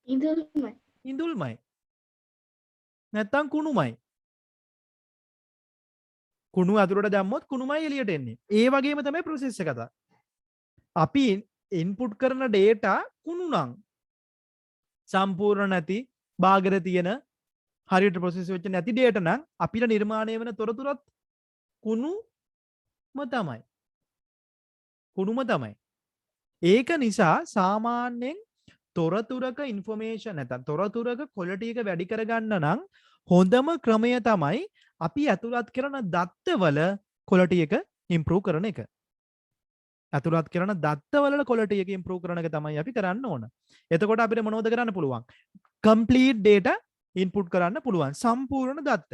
ඉඳුල්මයි. ඉඳුල්මයි. නැත්තම් කුණුමයි. කුණු අතුරට දැම්මොත් කුණුමයි එළියට එන්නේ. ඒ වගේම තමයි process එක. අපි input කරන data කුණු නම් සම්පූර්ණ නැති බාගර තියෙන හරියට process වෙච්ච නැති data නම් අපිට නිර්මාණය වෙන තොරතුරත් කුණුම තමයි. කුණුම තමයි. ඒක නිසා සාමාන්‍යයෙන් තොරතුරක information නැත්නම් තොරතුරක quality එක වැඩි කරගන්න නම් හොඳම ක්‍රමය තමයි අපි ඇතුළත් කරන දත්තවල quality එක improve කරන එක. ඇතුළත් කරන දත්තවල quality එක improve කරන එක තමයි අපි කරන්න ඕන. එතකොට අපිට මොනවද කරන්න පුළුවන්? complete data input කරන්න පුළුවන්. සම්පූර්ණ දත්ත.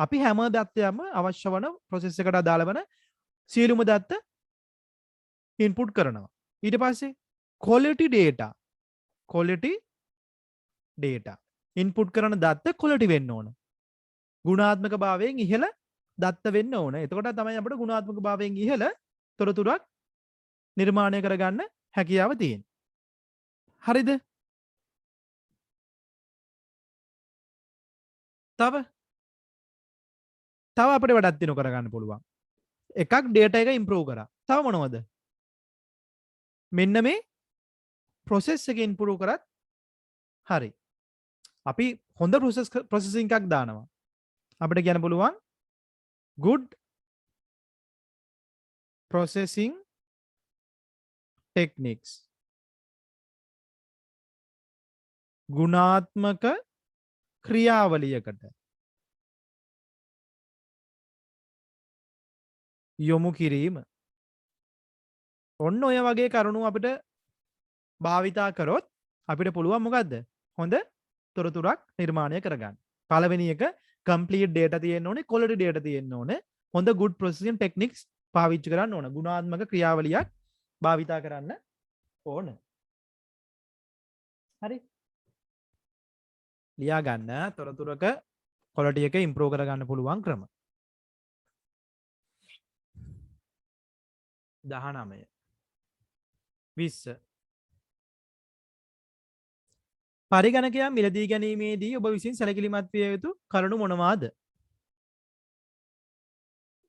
අපි හැම දත්තයක්ම අවශ්‍ය වන process එකට අදාළ වන සියලුම දත්ත input කරනවා. ඊට පස්සේ quality data input කරන දත්ත quality වෙන්න ඕන. ගුණාත්මක භාවයෙන් ඉහළ දත්ත වෙන්න ඕන. එතකොට තමයි අපිට ගුණාත්මක භාවයෙන් ඉහළ තොරතුරක් නිර්මාණය කරගන්න හැකියාව තියෙන්නේ. හරිද? තව අපිට වැඩක් දිනු කරගන්න පුළුවන්. එකක් data එක improve කරා. තව මොනවද? මෙන්න මේ process එක improve කරත් හරි. අපි හොඳ processing එකක් දානවා. අපිට කියන්න පුළුවන් good processing techniques. ගුණාත්මක ක්‍රියාවලියකට යොමු කිරීම. ඔන්න ඔය වගේ කරුණු අපිට භාවිතා කරොත් අපිට පුළුවන් මොකද්ද? හොඳ තොරතුරක් නිර්මාණය කරගන්න. පළවෙනි එක complete data තියෙන්න ඕනේ, quality data තියෙන්න ඕනේ. හොඳ good processing techniques පාවිච්චි කරන්න ඕන. ගුණාත්මක ක්‍රියාවලියක් භාවිතා කරන්න ඕන. හරි? ලියා ගන්න තොරතුරක quality එක improve කරගන්න පුළුවන් ක්‍රම. 19 20 පරිගණකයක් මිලදී ගැනීමේදී ඔබ විසින් සැලකිලිමත් විය යුතු කරුණු මොනවාද?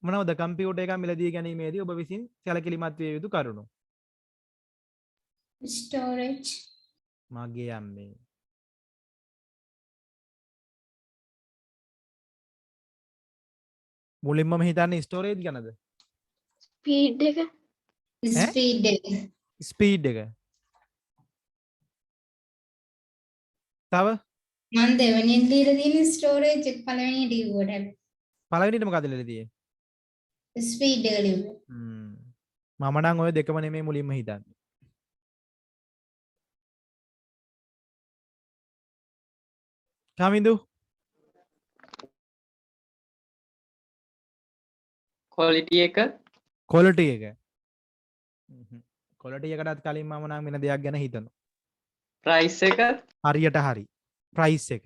මොනවද කම්පියුටර් එකක් මිලදී ගැනීමේදී ඔබ විසින් සැලකිලිමත් විය යුතු කරුණු? storage, මගේ අම්මේ. මුලින්ම හිතන්නේ ස්ටෝරේජ් ගැනද? ස්පීඩ් එක speed, ස්පීඩ් එක. තව මම දෙවෙනියෙන් දීලා තියෙන storage එක පළවෙනියට ඉවුවට පළවෙනිට මොකද ලියලා තියෙන්නේ? speed එක ලිව්වා. මම නම් ඔය දෙකම නෙමෙයි මුලින්ම හිතන්නේ. කමින්දු quality එක quality එක. quality එකටත් කලින් මම නම් වෙන දෙයක් ගැන හිතනවා. price එක හරියට හරි. price එක.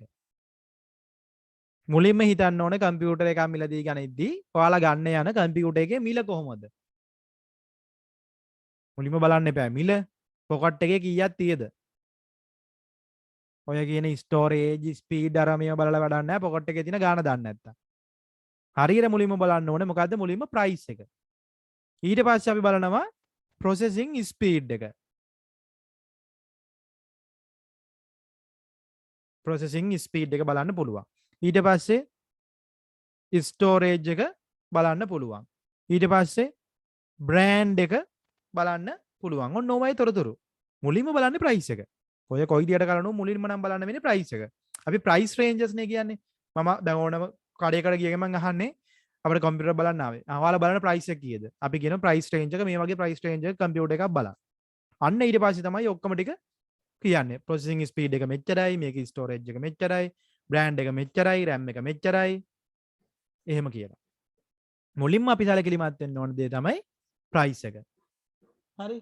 මුලින්ම හිතන්න ඕනේ කම්පියුටර් එකක් මිලදී ගනිද්දී ඔයාලා ගන්න යන කම්පියුටර් එකේ මිල කොහොමද? මුලින්ම බලන්න එපා මිල පොකට් එකේ කීයක් තියෙද? ඔය කියන ස්ටෝරේජ් ස්පීඩ් අර මේව බලලා වැඩක් නැහැ පොකට් එකේ තියෙන ගාණ දන්නේ නැත්තම්. හරියට මුලින්ම බලන්න ඕනේ මොකද්ද මුලින්ම ප්‍රයිස් එක. ඊට පස්සේ අපි බලනවා processing speed එක. processing speed එක බලන්න පුළුවන්. ඊට පස්සේ storage එක බලන්න පුළුවන්. ඊට පස්සේ brand එක බලන්න පුළුවන්. ඔන්න ඕවයි තොරතුරු. මුලින්ම බලන්නේ price එක. ඔය කොයි විදියට කරනු මුලින්ම නම් බලන්න වෙන්නේ price එක. අපි price ranges නේ කියන්නේ. මම දැන් ඕනම කඩේකට ගිය ගමන් අහන්නේ අපිට කම්පියුටර් බලන්න ආවේ. ඔයාලා බලන price එක කීයද? අපි කියන price range එක මේ වගේ price range එක කම්පියුටර් එකක් බලන්න. අන්න ඊට පස්සේ තමයි ඔක්කොම ටික කියන්නේ. processing speed එක මෙච්චරයි, මේකේ storage එක මෙච්චරයි, brand එක මෙච්චරයි, RAM එක මෙච්චරයි. එහෙම කියලා. මුලින්ම අපි සැලකිලිමත් වෙන්න ඕන දේ තමයි price එක. හරි?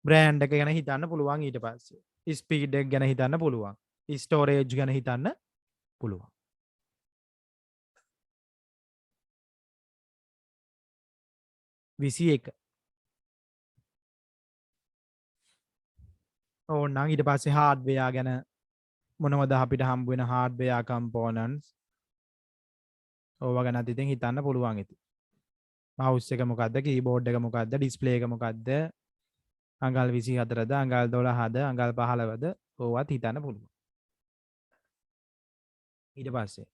බ්‍රෑන්ඩ් එක ගැන හිතන්න පුළුවන් ඊට පස්සේ ස්පීඩ් එක ගැන හිතන්න පුළුවන් ස්ටෝරේජ් ගැන හිතන්න පුළුවන් 21 ඕනනම් ඊට පස්සේ හાર્ඩ්වෙයාර් ගැන මොනවද අපිට හම්බ වෙන හાર્ඩ්වෙයාර් කම්පෝනන්ට්ස් ඕවා ගැනත් ඉතින් හිතන්න පුළුවන් ඉතින් මවුස් එක මොකද්ද කීබෝඩ් එක මොකද්ද ඩිස්ප්ලේ එක මොකද්ද අඟල් 24ද අඟල් 12ද අඟල් 15ද ඕවත් හිතන්න පුළුවන් ඊට පස්සේ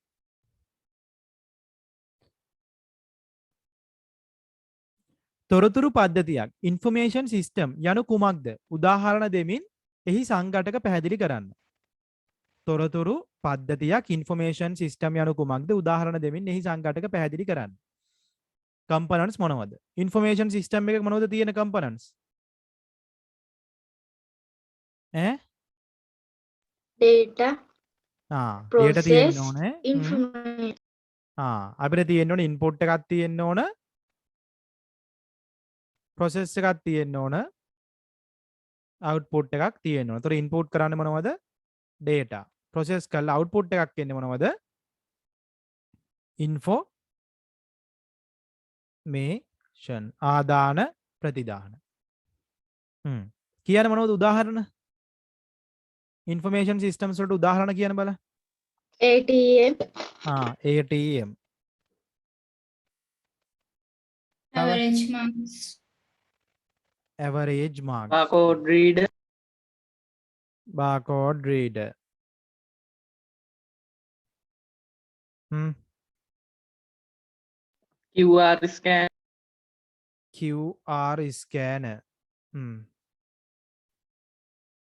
තොරතුරු පද්ධතියක් ඉන්ෆර්මේෂන් සිස්ටම් යනු කුමක්ද උදාහරණ දෙමින් එහි සංඝටක පැහැදිලි කරන්න තොරතුරු පද්ධතියක් ඉන්ෆර්මේෂන් සිස්ටම් යනු කුමක්ද උදාහරණ දෙමින් එහි සංඝටක පැහැදිලි කරන්න කම්පොනන්ට්ස් මොනවද ඉන්ෆර්මේෂන් සිස්ටම් එකක මොනවද තියෙන කම්පොනන්ට්ස් data data තියෙන්න process ඕනේ information අපිට තියෙන්න ඕනේ ඉන්පුට් එකක් තියෙන්න ඕන process එකක් තියෙන්න ඕන output එකක් තියෙන්න ඕන. ඒතර input කරන්නේ මොනවද? data. process කරලා output එකක් එන්නේ මොනවද? information ආදාන ප්‍රතිදාන. කියන මොනවද උදාහරණ? information systems වලට උදාහරණ කියන බලන්න. ATM, ATM. Average marks. Average marks. barcode reader, Barcode reader. QR scan, QR scanner.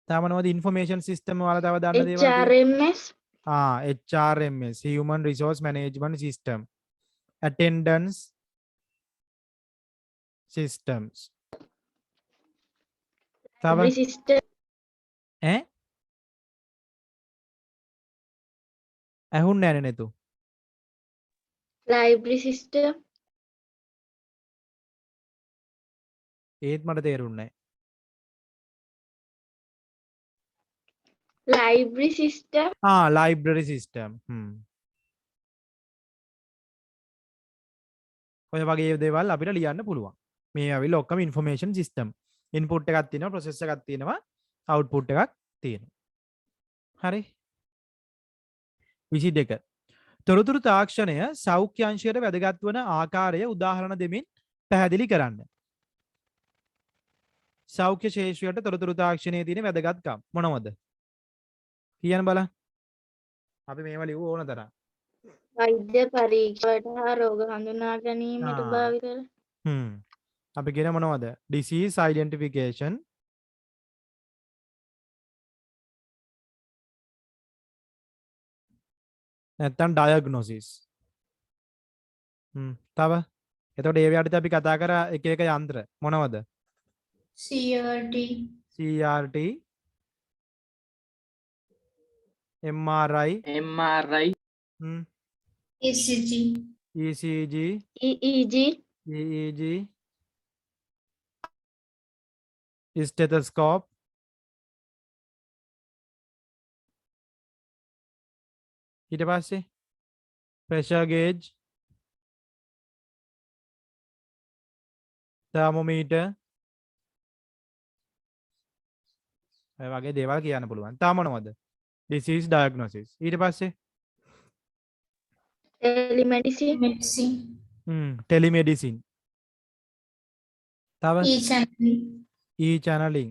තව මොනවද information system වල තව දන්න දේවල් තියෙන්නේ? HRMS, HRMS, human resource management system. Attendance systems. තව library system, ඇහුන්නේ නැහැ නේද? library system, ඒත් මට තේරුන්නේ library system, නැහැ. library system. ඔය වගේ දේවල් අපිට ලියන්න පුළුවන්. මේ ඇවිල්ලා ඔක්කොම information system. input එකක් තියෙනවා, process එකක් තියෙනවා, output එකක් තියෙනවා. හරි. 22. තොරතුරු තාක්ෂණය සෞඛ්‍ය අංශයට වැදගත් වන ආකාරය උදාහරණ දෙමින් පැහැදිලි කරන්න. සෞඛ්‍ය ශේෂ්ත්‍රයට තොරතුරු තාක්ෂණයේ තියෙන වැදගත්කම් මොනවද? කියන්න බලන්න. අපි මේවා ලියුව ඕන තරම්. වෛද්‍ය පරීක්ෂාවට හා රෝග හඳුනා ගැනීමට භාවිත කරන අපි කියන මොනවද? disease identification, නැත්තම් diagnosis. තව එතකොට ඒ ව්‍යාපෘති අපි කතා කරා එක එක යන්ත්‍ර මොනවද? CRT. CRT, MRI, ECG. ECG, EEG, EEG, stethoscope, ඊට පස්සේ pressure gauge, thermometer, ඔය වගේ දේවල් කියන්න පුළුවන්. තා මොනවද? disease diagnosis. ඊට පස්සේ telemedicine, Medicine. telemedicine. තව E-channeling. e-channeling,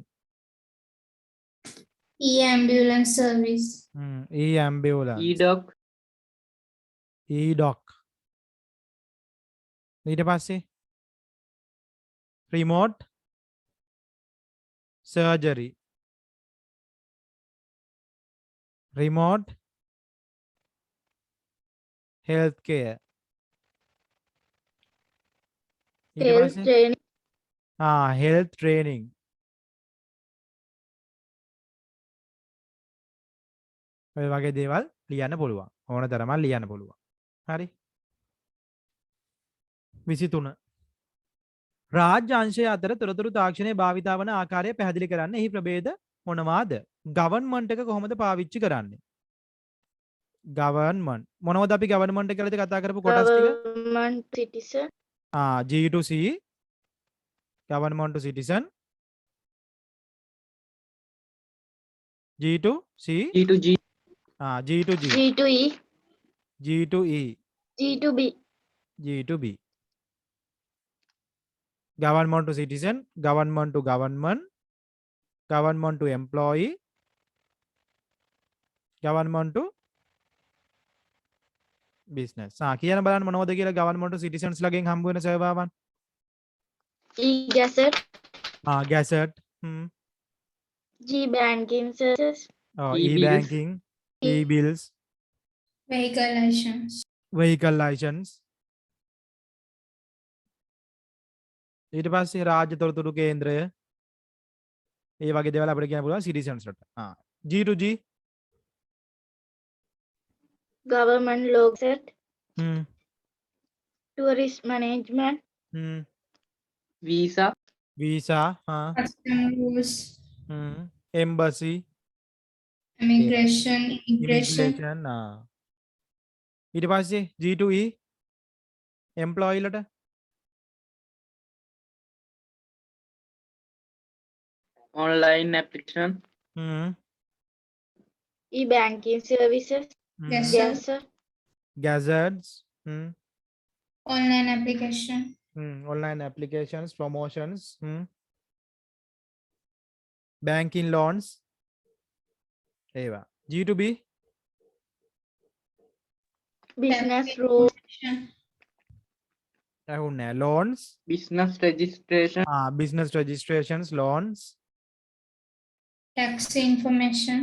E-ambulance service. e-ambulance, eDoc, e-doc. ඊට පස්සේ remote surgery, remote healthcare. ඊට health පස්සේ training, health training. ඔය වගේ දේවල් ලියන්න පුළුවන්. ඕන තරමක් ලියන්න පුළුවන්. හරි. 23. රාජ්‍ය අංශය අතර තොරතුරු තාක්ෂණයේ භාවිතා වන ආකාරය පැහැදිලි කරන්න. එහි ප්‍රභේද මොනවාද? ගවර්න්මන්ට් එක කොහොමද පාවිච්චි කරන්නේ? ගවර්න්මන්ට්. මොනවද අපි ගවර්න්මන්ට් එක කියලා කතා කරපු කොටස් ටික? government, citizen, G to C, government to citizen, G to C, G to G, G to G, G to E, G to E, G to B, G to B. Government to citizen, government to government, government to employee, government to business. කියන බලන්න මොනවද කියලා government to citizens ලගෙන් හම්බ වෙන සේවාවන්. E-gazette, Gazette, G-banking services, E-bills. e-banking, e-bills, Vehicle license. vehicle license. ඊට පස්සේ රාජ්‍ය තොරතුරු කේන්ද්‍රය. ඒ වගේ දේවල් අපිට කියන්න පුළුවන් citizens වලට. G to G, government law set, hmm, tourist management, visa, visa, Custom rules. embassy, Immigration. immigration. ඊට පස්සේ G to E, employee ලට online application e-banking services, Yes, yes sir. sir, gazettes Online application. online applications promotions banking loans ඒවා G2B business Tax rules, information. ඇහුන්නේ loans business registration business registrations loans Tax information.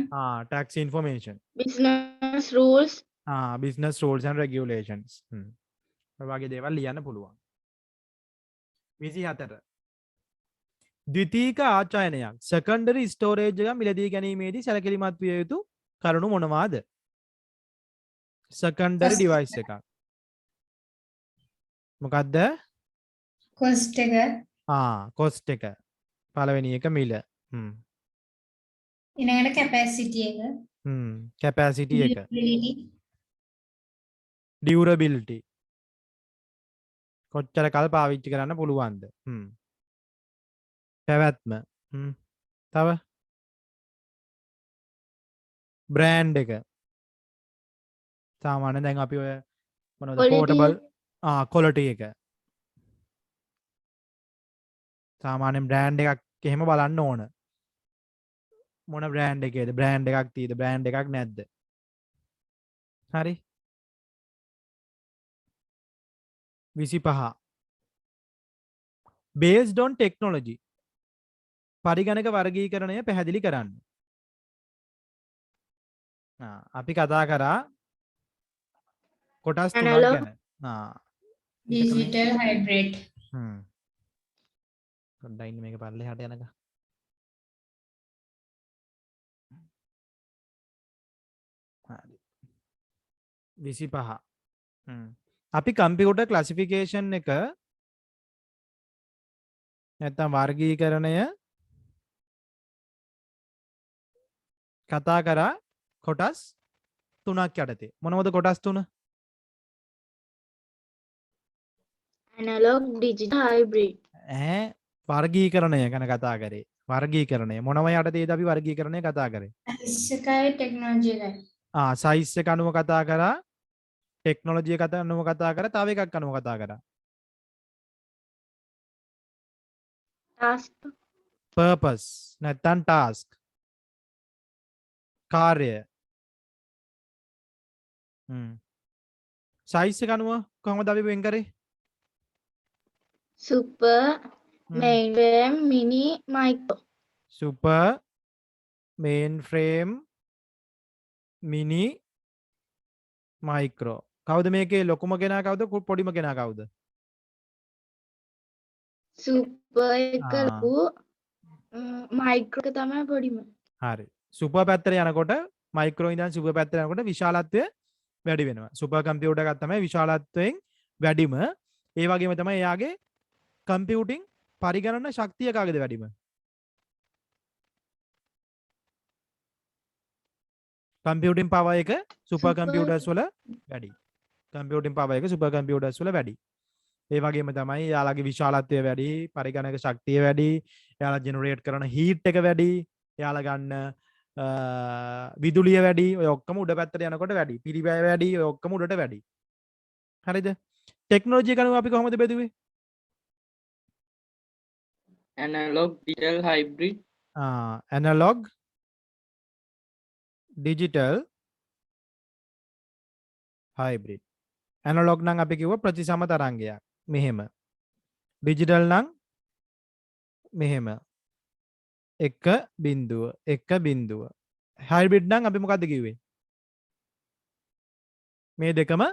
tax information business rules, business rules and regulations ඔය වගේ දේවල් ලියන්න පුළුවන් 24 ද්විතීක ආචායනයක් secondary storage එක මිලදී ගැනීමේදී සැලකිලිමත් විය යුතු කරුණු මොනවාද secondary device එකක් මොකක්ද Cost එක. cost එක පළවෙනි එක මිල ඊළඟට capacity එක. capacity එක Durability. durability කොච්චර කල් පාවිච්චි කරන්න පුළුවන්ද පැවැත්ම තව බ්‍රෑන්ඩ් එක සාමාන්‍ය දැන් අපි ඔය මොනවද Quality. පෝටබල් quality එක සාමාන්‍යයෙන් බ්‍රෑන්ඩ් එකක් එහෙම බලන්න ඕන මොන බ්‍රෑන්ඩ් එකේද බ්‍රෑන්ඩ් එකක් තියෙද බ්‍රෑන්ඩ් එකක් නැද්ද හරි 25 based on technology පරිගණක වර්ගීකරණය පැහැදිලි කරන්න අපි කතා කරා කොටස් තුනක් Analog. ගැන Digital hybrid. පොඩ්ඩක් ඉන්න මේක පල්ලෙහාට යනකම් හරි 25 අපි කම්පියුටර් ක්ලාසිෆිකේෂන් එක නැත්නම් වර්ගීකරණය කතා කරා කොටස් තුනක් යටතේ මොනවද කොටස් තුන analog, digital, hybrid, වර්ගීකරණය ගැන කතා කරේ වර්ගීකරණය මොනව යටතේද අපි වර්ගීකරණය කතා කරේ එකයි ටෙක්නෝලොජි එකයි. සයිස් එක අනුව කතා කරා ටෙක්නොලොජි එක අනුව කතා කරා තව එකක් අනුව කතා කරා task, purpose නැත්නම් task කාර්ය සයිස් එක අනුව කොහොමද අපි වෙන් කරේ super, mainframe, mini, micro, super mainframe mini micro කවුද මේකේ ලොකුම කෙනා කවුද පොඩිම කෙනා කවුද super එක ලොකු, micro එක තමයි පොඩිම. හරි සුපර් පැත්තට යනකොට මයික්‍රෝ ඉඳන් සුපර් පැත්තට යනකොට විශාලත්වය වැඩි වෙනවා සුපර් කම්පියුටර් එකක් තමයි විශාලත්වයෙන් වැඩිම ඒ වගේම තමයි එයාගේ කම්පියුටිං පරිගණන ශක්තිය කාගේද වැඩිම කම්පියුටිං පවර් එක සුපර් කම්පියුටර්ස් වල වැඩි කම්පියුටිං පවර් එක සුපර් කම්පියුටර්ස් වල වැඩි ඒ වගේම තමයි එයාලගේ විශාලත්වය වැඩි පරිගණක ශක්තිය වැඩි එයාලා ජෙනරේට් කරන හීට් එක වැඩි එයාලා ගන්න විදුලිය වැඩි ඔය ඔක්කොම උඩ පැත්තට යනකොට වැඩි පිරිවැය වැඩි ඔය ඔක්කොම උඩට වැඩි හරිද ටෙක්නොලොජි එක අනුව අපි කොහොමද බෙදුවේ analog digital hybrid analog digital hybrid analog නම් අපි කිව්ව ප්‍රතිසම තරංගයක් මෙහෙම digital නම් මෙහෙම එක බිඳුව හයිබ්‍රිඩ් නම් අපි මොකක්ද කිව්වේ මේ දෙකම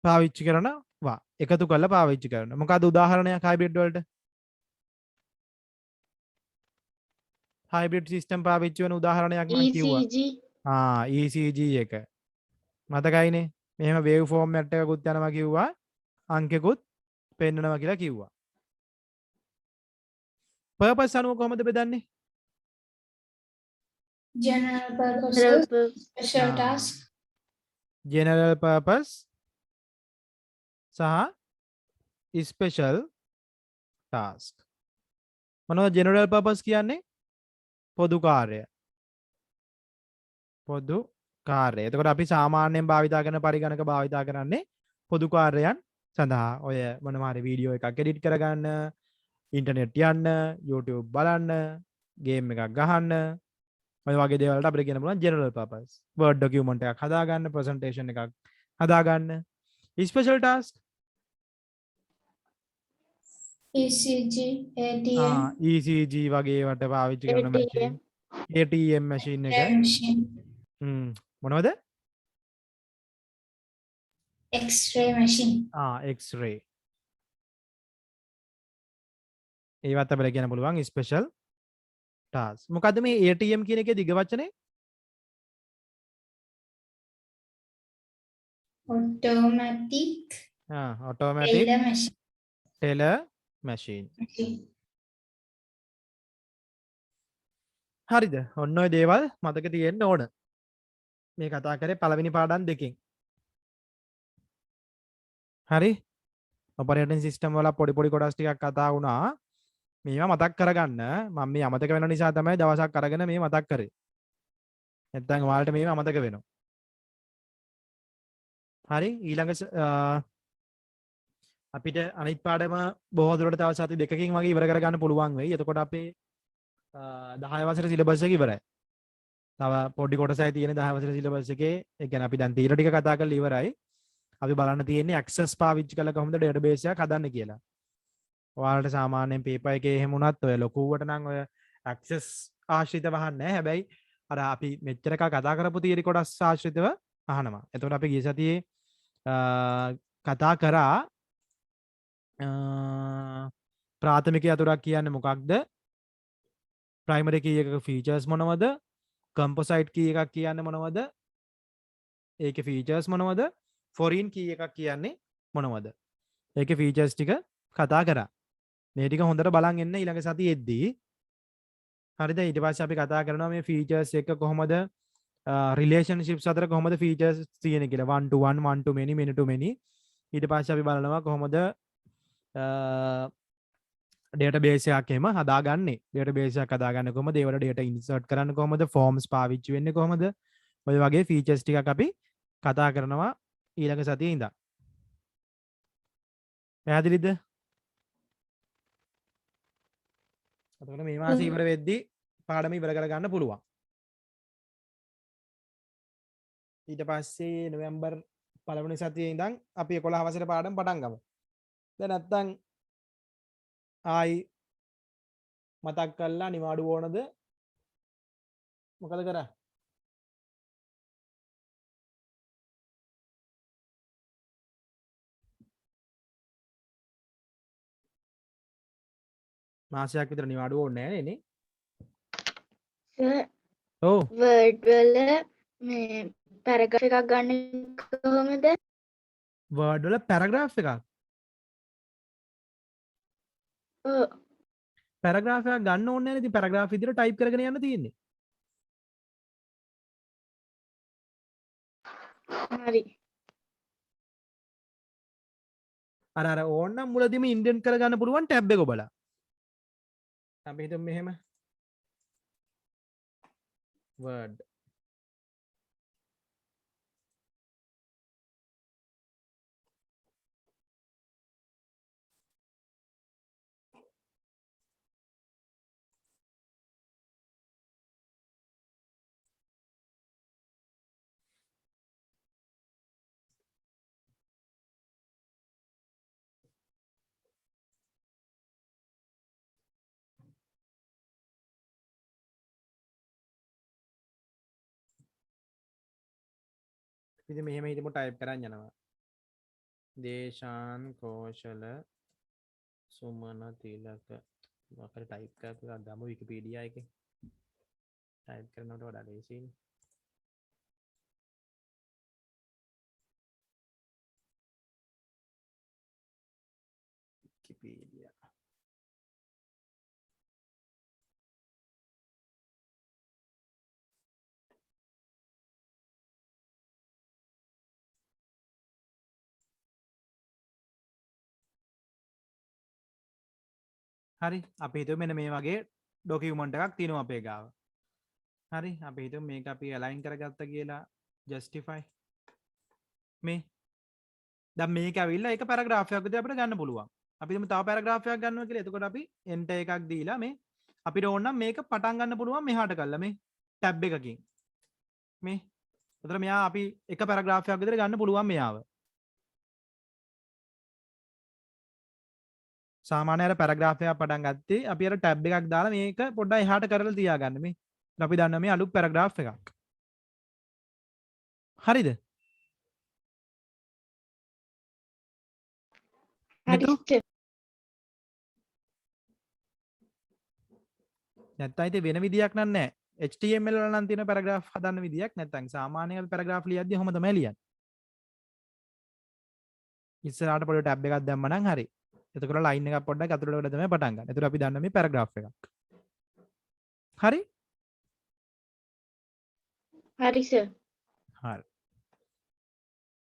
පාවිච්චි කරනවා එකතු කරලා පාවිච්චි කරන මොකක්ද උදාහරණයක් හයිබ්‍රිඩ් වලට හයිබ්‍රිඩ් සිස්ටම් පාවිච්චි වෙන උදාහරණයක් මම කිව්වා ECG එක මතකයිනේ මෙහෙම වේව් ෆෝමැට් එකකුත් යනවා කිව්වා අංකෙකුත් පෙන්නනවා කියලා කිව්වා purpose අනුව කොහොමද බෙදන්නේ General purposes, special task. general purpose සහ ස්පෙෂල් ටාස්ක්. මොනවද ජෙනරල් පර්පස් කියන්නේ? පොදු කාර්ය. පොදු කාර්ය. එතකොට අපි සාමාන්‍යයෙන් භාවිතා කරන පරිගණක භාවිතා කරන්නේ පොදු කාර්යයන් සඳහා. ඔය මොනවා හරි වීඩියෝ එකක් එඩිට් කරගන්න, ඉන්ටර්නෙට් යන්න, YouTube බලන්න, ගේම් එකක් ගහන්න, ඔය වගේ දේවල් වලට අපිට කියන්න පුළුවන් ජෙනරල් පර්පස්. Word document එකක් හදාගන්න, presentation එකක් හදාගන්න. Special task ECG, ATM, ECG වගේ වට පාවිච්චි කරන මැෂින්. ATM මැෂින් එක. machine, මොනවද? X-ray machine. X-ray. ඒවත් අපිට කියන්න පුළුවන් ස්පෙෂල් ටාස්ක්. මොකද්ද මේ ATM කියන එකේ දිග වචනේ? Automatic automatic teller machine. teller machine. Okay. හරිද? ඔන්න ඔය දේවල් මතක තියෙන්න ඕන. මේ කතා කරේ පළවෙනි පාඩම් දෙකෙන්. හරි? ඔපරේටින් සිස්ටම් වල පොඩි පොඩි කොටස් ටිකක් කතා වුණා. මේවා මතක් කරගන්න. මම මේ අමතක වෙන නිසා තමයි දවසක් අරගෙන මේ මතක් කරේ. නැත්නම් ඔයාලට මේවා අමතක වෙනවා. හරි? ඊළඟ අපිට අනිත් පාඩම බොහෝ දුරට තව සති දෙකකින් වගේ ඉවර කරගන්න පුළුවන් වෙයි. එතකොට අපේ 10 වසරේ සිලබස් එක ඉවරයි. තව පොඩි කොටසයි තියෙන්නේ 10 වසරේ සිලබස් එකේ. ඒ කියන්නේ අපි දැන් තීර ටික කතා කරලා ඉවරයි. අපි බලන්න තියෙන්නේ ඇක්සස් පාවිච්චි කරලා කොහොමද ඩේටාබේස් එකක් හදන්නේ කියලා. ඔයාලට සාමාන්‍යයෙන් පේපර් එකේ එහෙම වුණත් ඔය ලොකුවට නම් ඔය ඇක්සස් ආශ්‍රිතව අහන්නේ නැහැ. හැබැයි අර අපි මෙච්චර කතා කරපු තීරි කොටස් ආශ්‍රිතව අහනවා. එතකොට අපි ගිය සතියේ කතා කරා ප්‍රාථමික යතුරක් කියන්නේ මොකක්ද? ප්‍රයිමරි කී එකක ෆීචර්ස් මොනවද? කම්පොසයිට් කී එකක් කියන්නේ මොනවද? ඒකේ ෆීචර්ස් මොනවද? ෆොරින් කී එකක් කියන්නේ මොනවද? ඒකේ ෆීචර්ස් ටික කතා කරා. මේ ටික හොඳට බලන් ඉන්න ඊළඟ සතියේදී. හරිද? ඊට පස්සේ අපි කතා කරනවා මේ ෆීචර්ස් එක කොහොමද රිලේෂන්ෂිප්ස් අතර කොහොමද ෆීචර්ස් තියෙන්නේ කියලා. 1 to 1, 1 to many, many to many. ඊට පස්සේ අපි බලනවා කොහොමද ඩේටාබේස් එකක් එහෙම හදාගන්නේ. ඩේටාබේස් එකක් හදාගන්න කොහොමද? ඒවල ඩේටා ඉන්සර්ට් කරන්න කොහොමද? ෆෝම්ස් පාවිච්චි වෙන්නේ කොහොමද? ඔය වගේ ෆීචර්ස් ටිකක් අපි කතා කරනවා ඊළඟ සතියේ ඉඳන්. පැහැදිලිද? එතකොට මේ මාසේ ඉවර වෙද්දී පාඩම ඉවර කරගන්න පුළුවන්. ඊට පස්සේ නොවැම්බර් පළවෙනි සතියේ ඉඳන් අපි 11 වසරේ පාඩම් පටන් ගමු. දැන් නැත්තම් ආයි මතක් කරලා නිවාඩු ඕනද? මොකද කරන්නේ? මාසයක් විතර නිවාඩු ඕනේ නැහැ නේ. ඔව්. වර්ඩ් වල මේ පැරග්‍රාෆ් එකක් ගන්න කොහොමද? වර්ඩ් වල පැරග්‍රාෆ් එකක්. ඔව්. පැරග්‍රාෆ් එකක් ගන්න ඕනේ නැහැ. ඉතින් පැරග්‍රාෆ් විදිහට ටයිප් කරගෙන යන්න තියෙන්නේ. හරි. අර ඕන්නම් මුලදීම ඉන්ඩෙන්ට් කරගන්න පුළුවන් ටැබ් එක ඔබලා. අපි හිතමු මෙහෙම. word ඉතින් මෙහෙම හිතමු ටයිප් කරන් යනවා. දේශාන් කෝෂල සුමන තිලක මොකක්ද ටයිප් කරලා ගමු විකිපීඩියා එකේ. ටයිප් කරනකොට වඩා ලේසියි. විකිපීඩියා හරි අපි හිතුව මෙන්න මේ වගේ ඩොකියුමන්ට් එකක් තියෙනවා අපේ ගාව. හරි අපි හිතුව මේක අපි align කරගත්ත කියලා justify මේ දැන් මේක ඇවිල්ලා ඒක පැරග්‍රාෆ් එකක් විදිහට අපිට ගන්න පුළුවන්. අපි හිතමු තව පැරග්‍රාෆ් එකක් ගන්නවා කියලා. එතකොට අපි enter එකක් දීලා මේ අපිට ඕන නම් මේක පටන් ගන්න පුළුවන් මෙහාට කරලා මේ ටැබ් එකකින්. මේ එතකොට මෙයා අපි එක පැරග්‍රාෆ් එකක් විදිහට ගන්න පුළුවන් මෙයාව. සාමාන්‍ය අර පැරග්‍රාෆ් එකක් පටන් ගත්තේ අපි අර ටැබ් එකක් දාලා මේක පොඩ්ඩක් එහාට කරලා තියාගන්න මේ. අපි දන්නවා මේ අලුත් පැරග්‍රාෆ් එකක්. හරිද? හරි සර්. නැත්නම් ඉතින් වෙන විදියක් නෑ. HTML වල නම් තියෙන පැරග්‍රාෆ් හදන්න විදියක් නැත්නම් සාමාන්‍ය පැරග්‍රාෆ් ලියද්දි ඔහොම තමයි ලියන්නේ. ඉස්සරහට පොඩි ටැබ් එකක් දැම්ම නම් හරි. එතකොට ලයින් එකක් පොඩ්ඩක් අතුරට වල තමයි පටන් ගන්න. එතකොට අපි දන්න මේ පැරග්‍රාෆ් එකක්. හරි? හරි සර්.